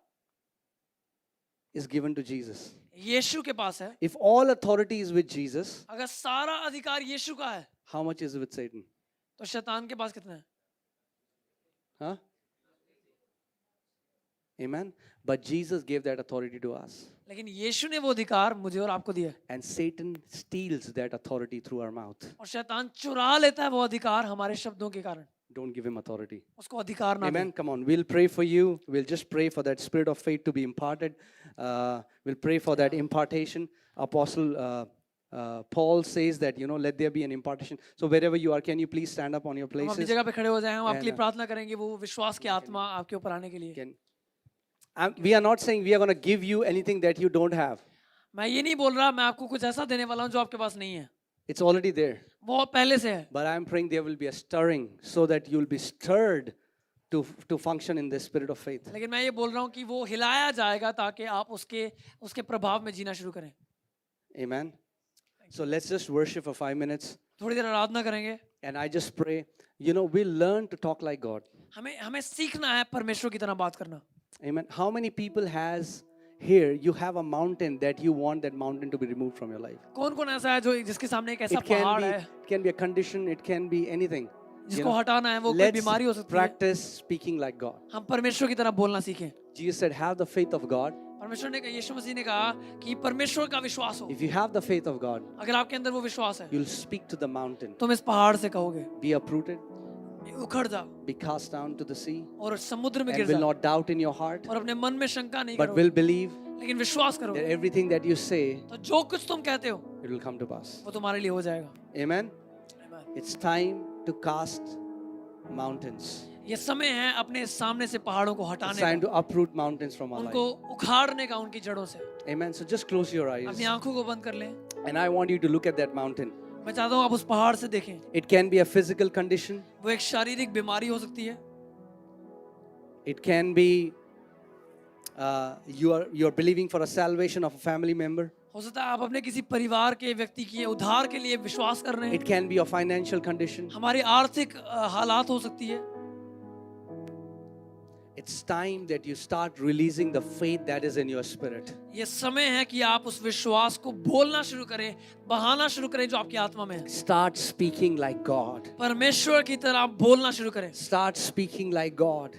is given to Jesus, यीशु के पास है, if all authority is with Jesus, अगर सारा अधिकार यीशु का है, how much is with Satan? तो शैतान के पास कितना है? Huh? Amen. But Jesus gave that authority to us. लेकिन यीशु ने वो अधिकार मुझे और आपको दिया है. And Satan steals that authority through our mouth. और शैतान चुरा लेता है वो अधिकार हमारे शब्दों के कारण. Don't give him authority. उसको अधिकार ना Amen. They. Come on. We'll pray for you. We'll just pray for that spirit of faith to be imparted. We'll pray for that impartation. Apostle Paul says that, let there be an impartation. So wherever you are, can you please stand up on your हम अपनी places? जगह पे खड़े हो जाएं, हम आपके And, लिए प्रार्थना करेंगे वो विश्वास की आत्मा आपके ऊपर आने के लिए. We are not saying we are going to give you anything that you don't have. मैं ये नहीं बोल रहा मैं आपको कुछ ऐसा देने वाला हूँ जो आपके पास नहीं है. It's already there. वो पहले से है. But I'm praying there will be a stirring so that you'll be stirred to function in the spirit of faith. लेकिन मैं ये बोल रहा हूँ कि वो हिलाया जाएगा ताकि आप उसके प्रभाव में जीना शुरू करें. Amen. So let's just worship for 5 minutes. थोड़ी देर आराधना करेंगे. And I just pray, we'll learn to talk like God. हमें सीखना है परमेश्वर की तरह बात करना. Amen. How many people has here, you have a mountain that you want that mountain to be removed from your life? कौन-कौन ऐसा है जो जिसके सामने एक ऐसा It can पहाड़ be, है it can be a condition, it can be anything. जिसको हटाना है, वो कोई Let's बीमारी हो सकती है. practice speaking like God. हम परमेश्वर की तरह बोलना सीखें. Jesus said, have the faith of God. परमेश्वर ने कहा, यीशु मसीह ने कहा कि परमेश्वर का विश्वास हो. If you have the faith of God, अगर आपके अंदर वो विश्वास है, you'll speak to the mountain. तुम इस पहाड़ से कहोगे, Be uprooted, उखड़ जा be cast down to the sea, और समुद्र में and गिर will जा. not doubt in your heart, और अपने मन में शंका नहीं but करो, will believe लेकिन विश्वास करो. that everything that you say, तो जो कुछ तुम कहते हो, it will come to pass. वो तुम्हारे लिए हो जाएगा. Amen. It's time to cast mountains. ये समय है अपने सामने से पहाड़ों को It's हटाने time का, to uproot mountains from our उनको life. उखाड़ने का उनकी जड़ों से. Amen. So just close your eyes. अपनी आंखों को बंद कर लें. And I want you to look at that mountain. मैं चाहता हूँ आप उस पहाड़ से देखें. It can be a physical condition. वो एक शारीरिक बीमारी हो सकती है. It can be you're believing for a salvation of a family member. हो सकता है आप अपने किसी परिवार के व्यक्ति की उद्धार के लिए विश्वास कर रहे हैं. It can be a financial condition. हमारी आर्थिक हालात हो सकती है. It's time that you start releasing the faith that is in your spirit. ये समय है कि आप उस विश्वास को बोलना शुरू करें, बहाना शुरू करें जो आपकी आत्मा में है. Start speaking like God. परमेश्वर की तरह बोलना शुरू करें. Start speaking like God.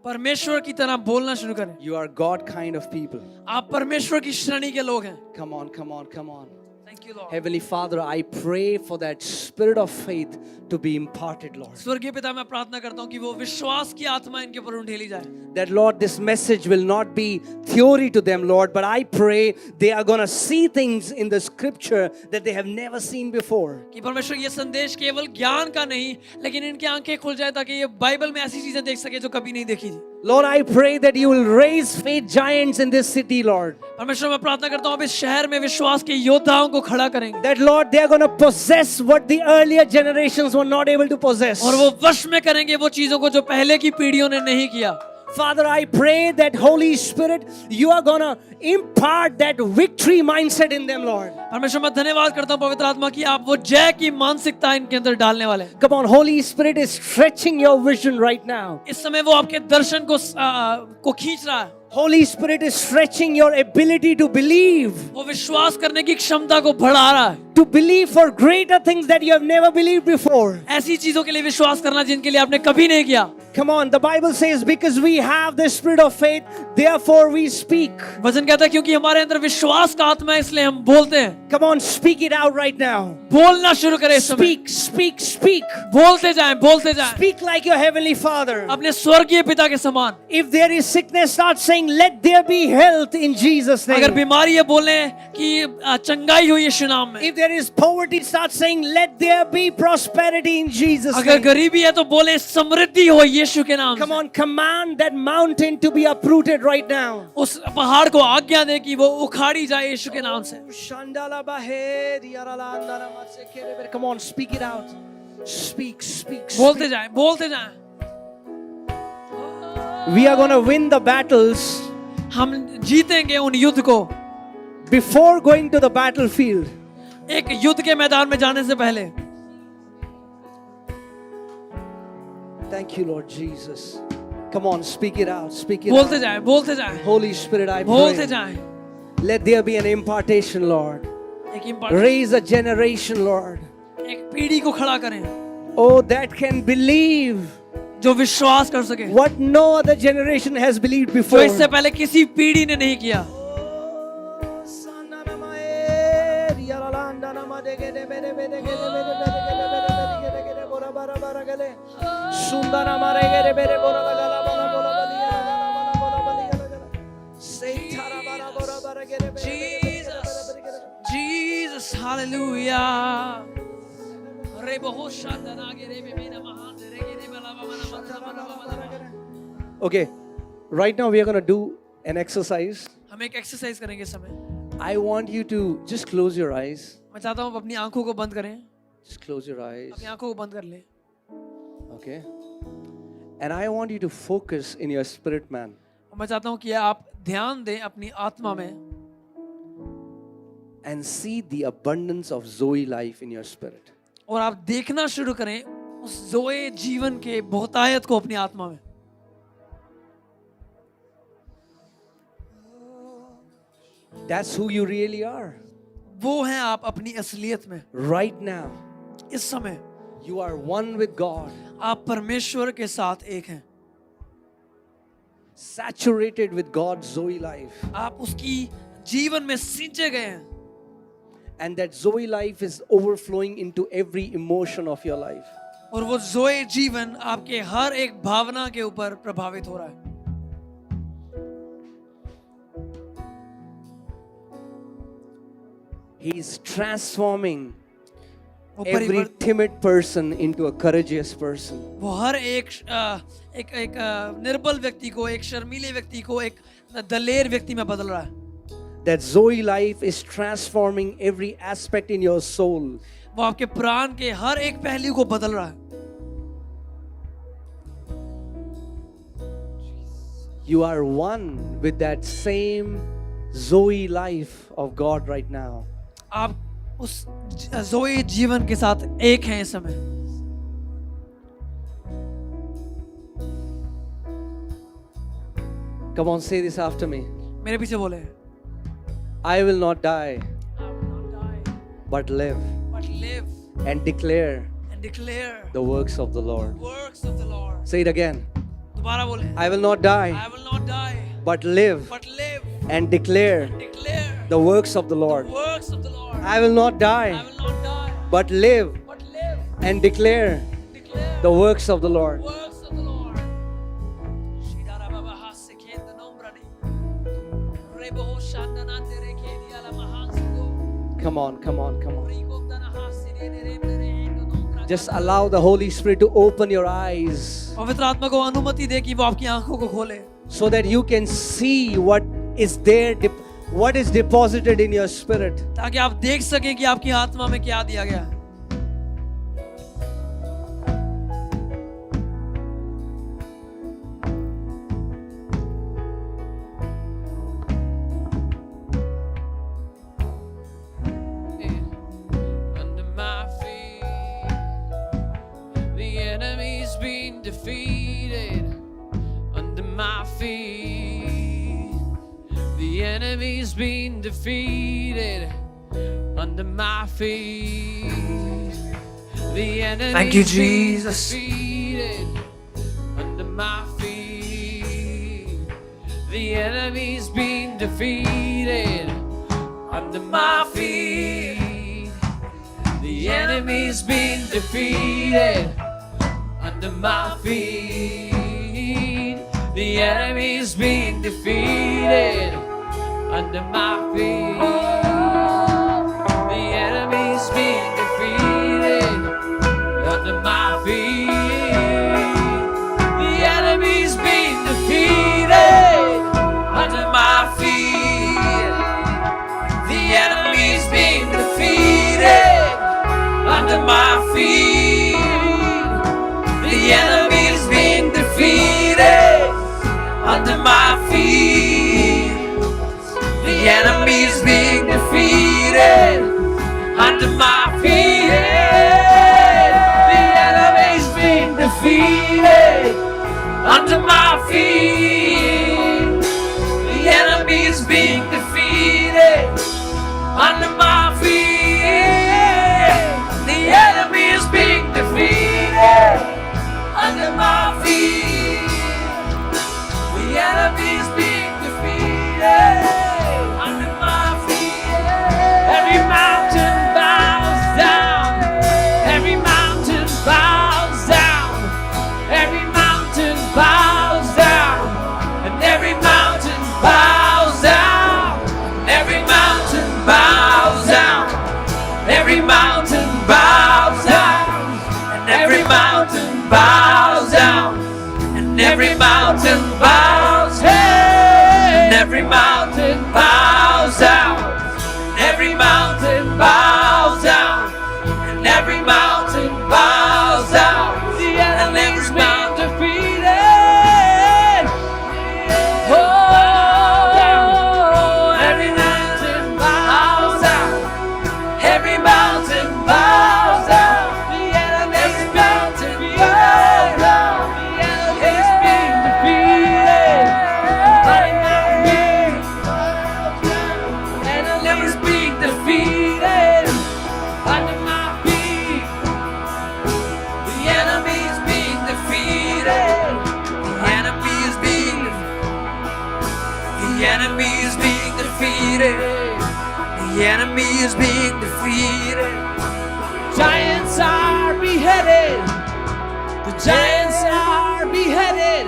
परमेश्वर की तरह बोलना शुरू करें. You are God kind of people. आप परमेश्वर की श्रेणी के लोग हैं. Come on, come on, come on. Thank you, Lord. Heavenly Father, I pray for that spirit of faith to be imparted, Lord. स्वर्गीय पिता, मैं प्रार्थना करता हूँ कि वो विश्वास की आत्मा इनके ऊपर उंडेली जाए. That, Lord, this message will not be theory to them, Lord, but I pray they are going to see things in the scripture that they have never seen before. कि परमेश्वर ये संदेश केवल ज्ञान का नहीं, लेकिन इनकी आंखें खुल जाए ताकि ये बाइबल में ऐसी चीजें देख सके जो कभी नहीं देखी थी. Lord, I pray that you will raise faith giants in this city, Lord. परमेश्वर, मैं प्रार्थना करता हूँ आप इस शहर में विश्वास के योद्धाओं को खड़ा करेंगे. That, Lord, they are going to possess what the earlier generations were not able to possess. और वो वश में करेंगे वो चीजों को जो पहले की पीढ़ियों ने नहीं किया. Father, I pray that Holy Spirit, you are going to impart that victory mindset in them, Lord. परमेश्वर, मैं धन्यवाद करता हूँ पवित्र आत्मा की आप वो जय की मानसिकता इनके अंदर डालने वाले हैं. Come on, Holy Spirit is stretching your vision right now. इस समय वो आपके दर्शन को खींच रहा है. Holy Spirit is stretching your ability to believe. वो विश्वास करने की क्षमता को बढ़ा रहा है. To believe for greater things that you have never believed before. ऐसी चीजों के लिए विश्वास करना जिनके लिए आपने कभी नहीं किया. Come on, the Bible says because we have the spirit of faith, therefore we speak. वचन कहता है क्योंकि हमारे अंदर विश्वास का आत्मा है इसलिए हम बोलते हैं. Come on, speak it out right now. बोलना शुरू करें इस समय. Speak, speak, speak. बोलते जाएं, बोलते जाएं. Speak like your heavenly Father. अपने स्वर्गीय पिता के समान. If there is sickness, start saying, let there be health in Jesus' अगर name. बीमारी है बोलें कि चंगाई हो यीशु नाम में. If there is poverty, start saying, let there be prosperity in Jesus' अगर name. गरीबी है तो बोले समृद्धि हो यीशु के नाम Come से. on, command that mountain to be uprooted right now. उस पहाड़ को आज्ञा दे कि वो उखाड़ी जाए यीशु के नाम से. Come on, speak it out. Speak, speak, बोलते speak. जाएं, बोलते जाएं. We are going to win the battles हम जीतेंगे उन युद्ध को before going to the battlefield. एक युद्ध के मैदान में जाने से पहले. Thank you, Lord Jesus. Come on, speak it out. Speak it बोलते out. जाएं, बोलते जाएं, Holy Spirit, I बोलते pray. जाएं. Let there be an impartation, Lord. एक Raise a generation, Lord. पीढ़ी को खड़ा करें Oh, that can believe जो विश्वास कर सके what no other generation has believed जो before. इससे पहले किसी पीढ़ी ने नहीं किया. Jesus, hallelujah. रे बहुत शानदार आगे रे मेरा महान रे रे बला. Okay, right now we are going to do an exercise. हम एक एक्सरसाइज करेंगे इस समय. I want you to just close your eyes. मैं चाहता हूँ आप अपनी आंखों को बंद करें. Just close your eyes. अपनी आंखों को बंद कर लें. Okay. And I want you to focus in your spirit, man. मैं चाहता हूँ कि आप ध्यान दें अपनी आत्मा में And see the abundance of Zoe life in your spirit. और आप देखना शुरू करें उस जोए जीवन के बहुतायत को अपनी आत्मा में। That's who you really are. वो हैं आप अपनी असलियत में। Right now, इस समय you are one with God, आप परमेश्वर के साथ एक हैं। saturated with God's Zoe life. आप उसकी जीवन में सींचे गए हैं And that Zoe life is overflowing into every emotion of your life. और वो जोए जीवन आपके हर एक भावना के ऊपर प्रभावित हो रहा है। He is transforming वो every timid person into a courageous person. वो हर एक निर्बल व्यक्ति को, एक शर्मीले व्यक्ति को एक दलेर व्यक्ति में बदल रहा है। That Zoe life is transforming every aspect in your soul. वो आपके प्राण के हर एक पहलू को बदल रहा है। You are one with that same Zoe life of God right now. आप उस जोए जीवन के साथ एक हैं इस समय। Come on, say this after me. मेरे पीछे बोले, I will not die, I will not die, but live but live and declare and declare the works of the Lord. works of the Lord. Say it again. दोबारा बोले, I will not die, I will not die, but live but live and declare and declare the works of the Lord. the works of the Lord. I will not I die, will not die, but live but live and declare and declare the works of the Lord. works of the Lord. Shidara baba hasse kenda nombrani. Rebo shanda nandere kedi ala mahansugo. Come on, come on, come on. Rigo dana hasse ne remere endo nombrani. Just allow the Holy Spirit to open your eyes पवित्र आत्मा को अनुमति दे कि वो आपकी आंखों को खोले, so that you can see what is there, what is deposited in your spirit. ताकि आप देख सकें कि आपकी आत्मा में क्या दिया गया है। Under my feet, the enemy's been defeated. Under my feet, the enemy's been defeated. Under my feet, the enemy's Thank you, been Jesus. defeated. Under my feet, the enemy's been defeated. Under my feet, the enemy's been defeated. Under my feet, the enemy's been defeated. Under my feet, the enemy's been defeated. Under my feet, the enemy's been defeated. Under my feet, the enemy's been defeated. Under my feet, the enemy's been defeated. Under my feet, the enemy's being defeated. Under my feet, the enemy's being defeated. Under my feet, the enemy's being defeated. Under my feet, the enemy is being defeated. Under my feet, the enemy is being defeated. Under my feet, every mountain bows down. Every mountain bows down. Every mountain bows down. And every mountain bows down. Every mountain bows down. Every mountain bows down. And every mountain bows down. And every mountain bows down. And every mountain bows down. Every mountain bows down. And every mountain bows down. The enemy's been defeated. Oh, every mountain bows down. Every mountain bows down. defeated. The enemy is being defeated. Giants are beheaded. The giants are beheaded.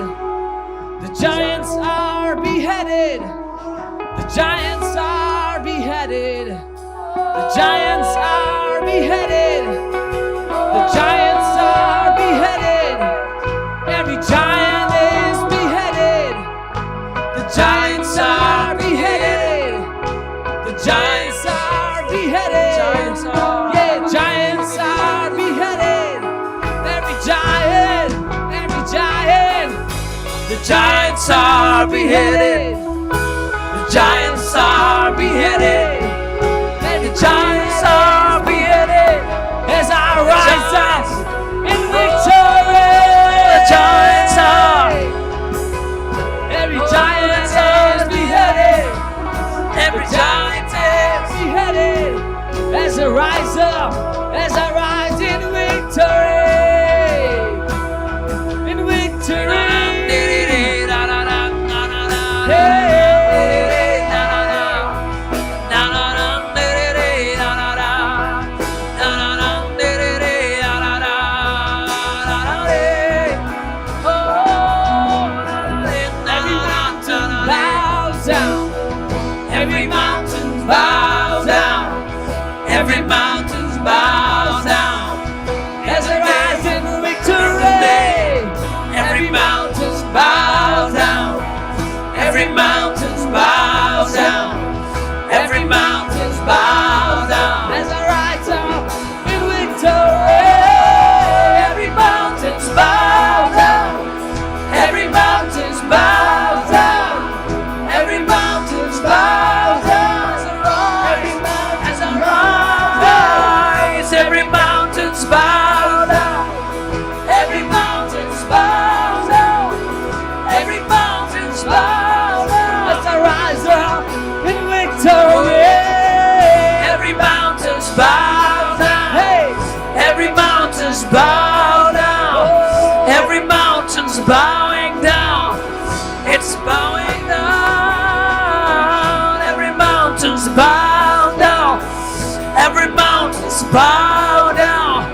The giants are beheaded. The giants are beheaded. The giants are beheaded. The giants are beheaded. Every giant is beheaded. The giants are beheaded. The giants are beheaded. Giants are- Yeah, giants are beheaded. Every giant, every giant. The giants are beheaded. The giants are beheaded. And the giants are beheaded. As I rise up in victory. The giants are. Every giant is beheaded. Every giant is beheaded. As I rise up, as I rise in victory. In victory. Every mountain bows down. Every mountain bows down. As I rise in victory. Every mountain bows down. Every mountain bows down. Every mountain bows down. As I rise up in victory. Every mountain bows down. Every mountain bows down. Every mountain bows down. As I rise, every mountain bows down. Every mountain bows down. Every mountain bows down. As I rise up in victory. Every mountain bows down. Hey, every mountain bows down. Every mountain's bowing down. It's bowing down. Every mountain's bow down. Every mountain's bow down.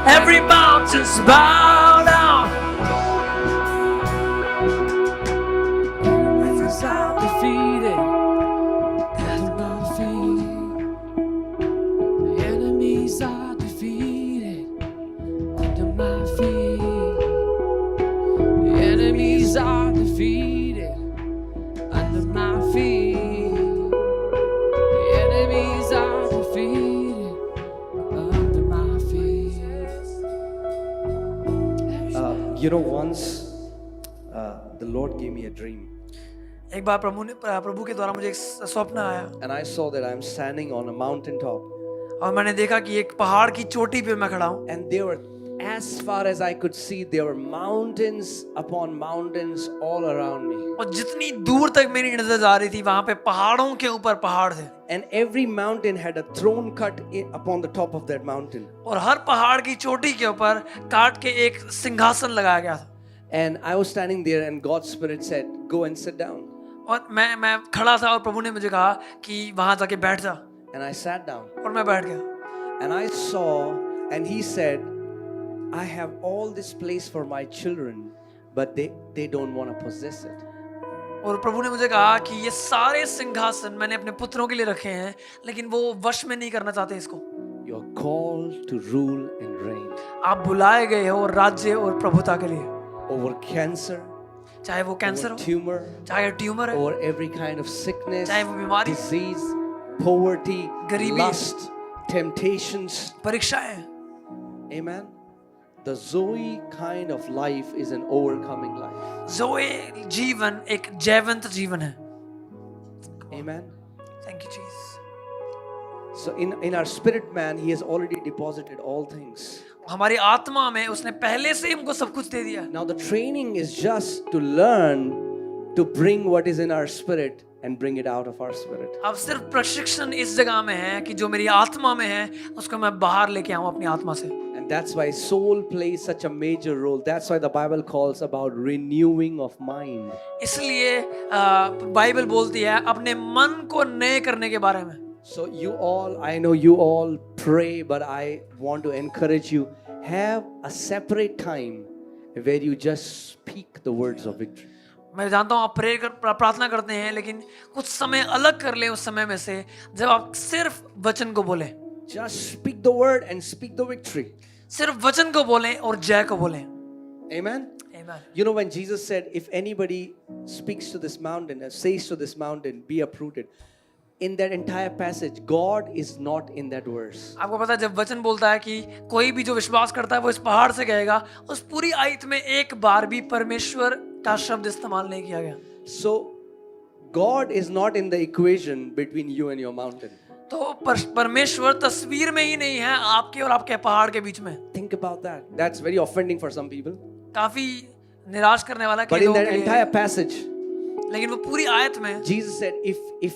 Every mountain's bow down. Enemies are defeated at my feet. The enemies are defeated under my feet. The enemies are defeated under my feet. The enemies are defeated under my feet. Once the Lord gave me a dream, एक बार प्रभु के द्वारा मुझे एक स्वप्न आया and I saw that I'm standing on a mountaintop, और मैंने देखा कि एक पहाड़ की चोटी पे मैं खड़ा हूँ and there were, as far as I could see, there were mountains upon mountains all around me. और जितनी दूर तक मेरी नजर जा रही थी वहां पे पहाड़ों के ऊपर पहाड़ थे And every mountain had a throne cut upon the top of that mountain. और हर पहाड़ की चोटी के ऊपर काट के एक सिंहासन लगाया गया था And I was standing there, and God's Spirit said, "Go and sit down." और मैं खड़ा था और प्रभु ने मुझे कहा कि वहां जाके बैठ जा And I sat down, और मैं बैठ गया and I saw, and He said, "I have all this place for my children, but they don't want to possess it." और प्रभु ने मुझे कहा कि ये सारे सिंहासन मैंने अपने पुत्रों के लिए रखे हैं लेकिन वो वश में नहीं करना चाहते इसको You're called to rule and reign आप बुलाए गए हो राज्य और प्रभुता के लिए over cancer, चाहे वो कैंसर over हो tumor, चाहे ट्यूमर है over every kind of sickness, चाहे वो बीमारी disease, poverty, गरीबी, lust, temptations. परीक्षाएं Amen. The Zoe kind of life is an overcoming life. जोए जीवन एक जयवंत जीवन है Amen. Thank you Jesus So in our spirit man, He has already deposited all things. हमारी आत्मा में उसने पहले से ही हमको सब कुछ दे दिया Now the training is just to learn to bring what is in our spirit and bring it out of our spirit. अब सिर्फ प्रशिक्षण इस जगह में है कि जो मेरी आत्मा में है उसको मैं बाहर लेके आऊं अपनी आत्मा से And And that's why soul plays such a major role. That's why the Bible calls about renewing of mind. इसलिए बाइबल बोलती है अपने मन को नए करने के बारे में. So you all, I know you all pray, but I want to encourage you, have a separate time where you just speak the words of victory. मैं जानता हूँ आप प्रार्थना करते हैं, लेकिन कुछ समय अलग कर लें उस समय में से जब आप सिर्फ वचन को बोलें. Just speak the word and speak the victory. सिर्फ वचन को बोलें और जय को बोलें. Amen. Amen. You know, when Jesus said, if anybody speaks to this mountain and says to this mountain, be uprooted, in that entire passage, God is not in that verse. आपको पता है जब वचन बोलता है कि कोई भी जो विश्वास करता है वो इस पहाड़ से कहेगा, उस पूरी आयत में एक बार भी परमेश्वर का शब्द इस्तेमाल नहीं किया गया. So, God is not in the equation between you and your mountain. तो परमेश्वर तस्वीर में ही नहीं है आपके और आपके पहाड़ के बीच में. Think about that. That's very offending for some people. काफी निराश करने वाला But कई in लोगों that के लिए. entire passage, लेकिन वो पूरी आयत में Jesus said, if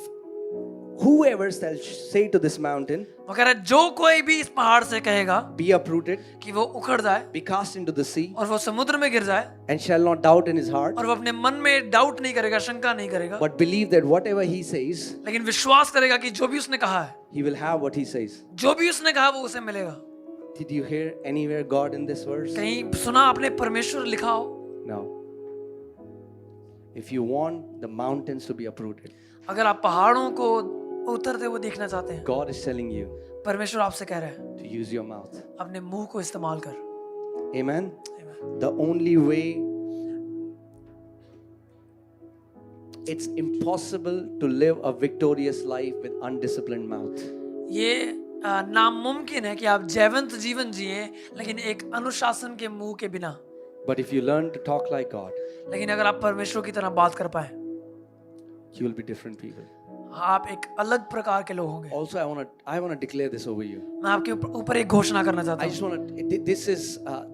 whoever shall say to this mountain, वो कह रहा है जो कोई भी इस पहाड़ से कहेगा be uprooted, कि वो उखड़ जाए be cast into the sea, और वो समुद्र में गिर जाए and shall not doubt in his heart, और वो अपने मन में डाउट नहीं करेगा, शंका नहीं करेगा, but believe that whatever he says, लेकिन विश्वास करेगा कि जो भी उसने कहा है, he will have what he says. जो भी उसने कहा वो उसे मिलेगा. Did you hear anywhere God in this verse? कहीं सुना आपने परमेश्वर लिखा हो? No. If you want the mountains to be uprooted, अगर आप पहाड़ों को उतरते हुए देखना चाहते हैं, God is telling you परमेश्वर आपसे कह रहा है to use your mouth. अपने मुंह को इस्तेमाल कर. Amen. Amen. The only way, it's impossible to live a victorious life with undisciplined mouth. ये नामुमकिन है कि आप जयवंत जीवन जिए लेकिन एक अनुशासन के मुंह के बिना. But if you learn to talk like God, लेकिन अगर आप परमेश्वर की तरह बात कर पाए, you will be different people. आप एक अलग प्रकार के लोग होंगे. Also, I want to declare this over you. मैं आपके ऊपर एक घोषणा करना चाहता I हूँ. just want to.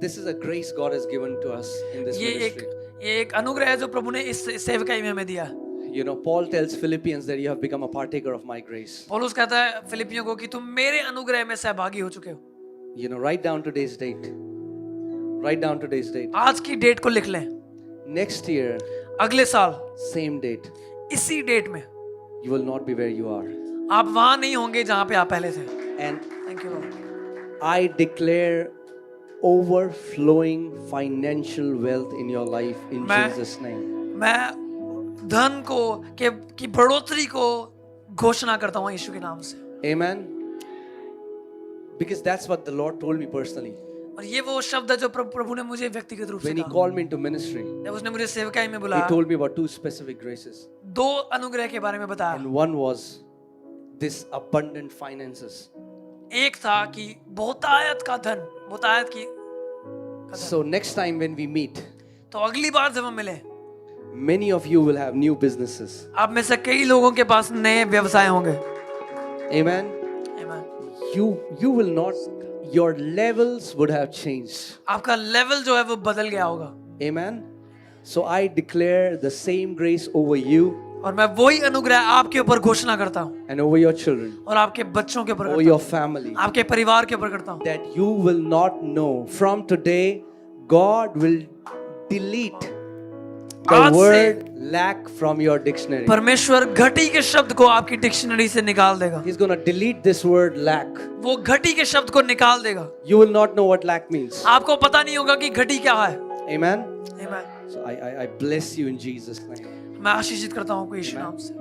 This is a grace God has given to us in this ministry. ये एक अनुग्रह है जो प्रभु ने इस सेवकाई में हमें दिया. You know, Paul tells Philippians that you have become a partaker of my grace. पौलुस कहता है फिलिपियों को कि तुम मेरे अनुग्रह में सहभागी हो चुके हो. You know, write down today's date. Write down today's date. आज की डेट को लिख लें. Next year, अगले साल same date, इसी डेट में you will not be where you are. आप वहां नहीं होंगे जहां पे आप पहले थे. And thank you. I declare overflowing financial wealth in your life in मैं- Jesus' name. मैं धन को की बढ़ोतरी को घोषणा करता हूँ यीशु के नाम से. Amen. Because that's what the Lord told me personally. और ये वो शब्द है जो प्रभु ने मुझे व्यक्तिगत रूप से When He कहा. called me into ministry, जब उसने मुझे सेवकाई में He बुलाया, told me about two specific graces. दो अनुग्रह के बारे में बताया. And one was this abundant finances. एक था कि बहुतायत का धन, बहुतायत की. So next time when we meet, तो अगली बार जब हम मिले, many of you will have new businesses. आप में से कई लोगों के पास नए व्यवसाय होंगे. Amen. Amen. You will not, your levels would have changed. आपका लेवल जो है वो बदल गया होगा. Amen. So I declare the same grace over you और मैं वही अनुग्रह आपके ऊपर घोषणा करता हूँ and over your children, और आपके बच्चों के ऊपर over करता your हूँ, family, आपके परिवार के ऊपर करता हूँ, that you will not know. From today, God will delete the आज से word lack from your dictionary. परमेश्वर घटी के शब्द को आपकी डिक्शनरी से निकाल देगा. He's going to delete this word lack. वो घटी के शब्द को निकाल देगा. You will not know what lack means. आपको पता नहीं होगा कि घटी क्या है. Amen. Amen. So I bless you in Jesus' name. मैं आशीषित करता हूँ आपको यीशु नाम से.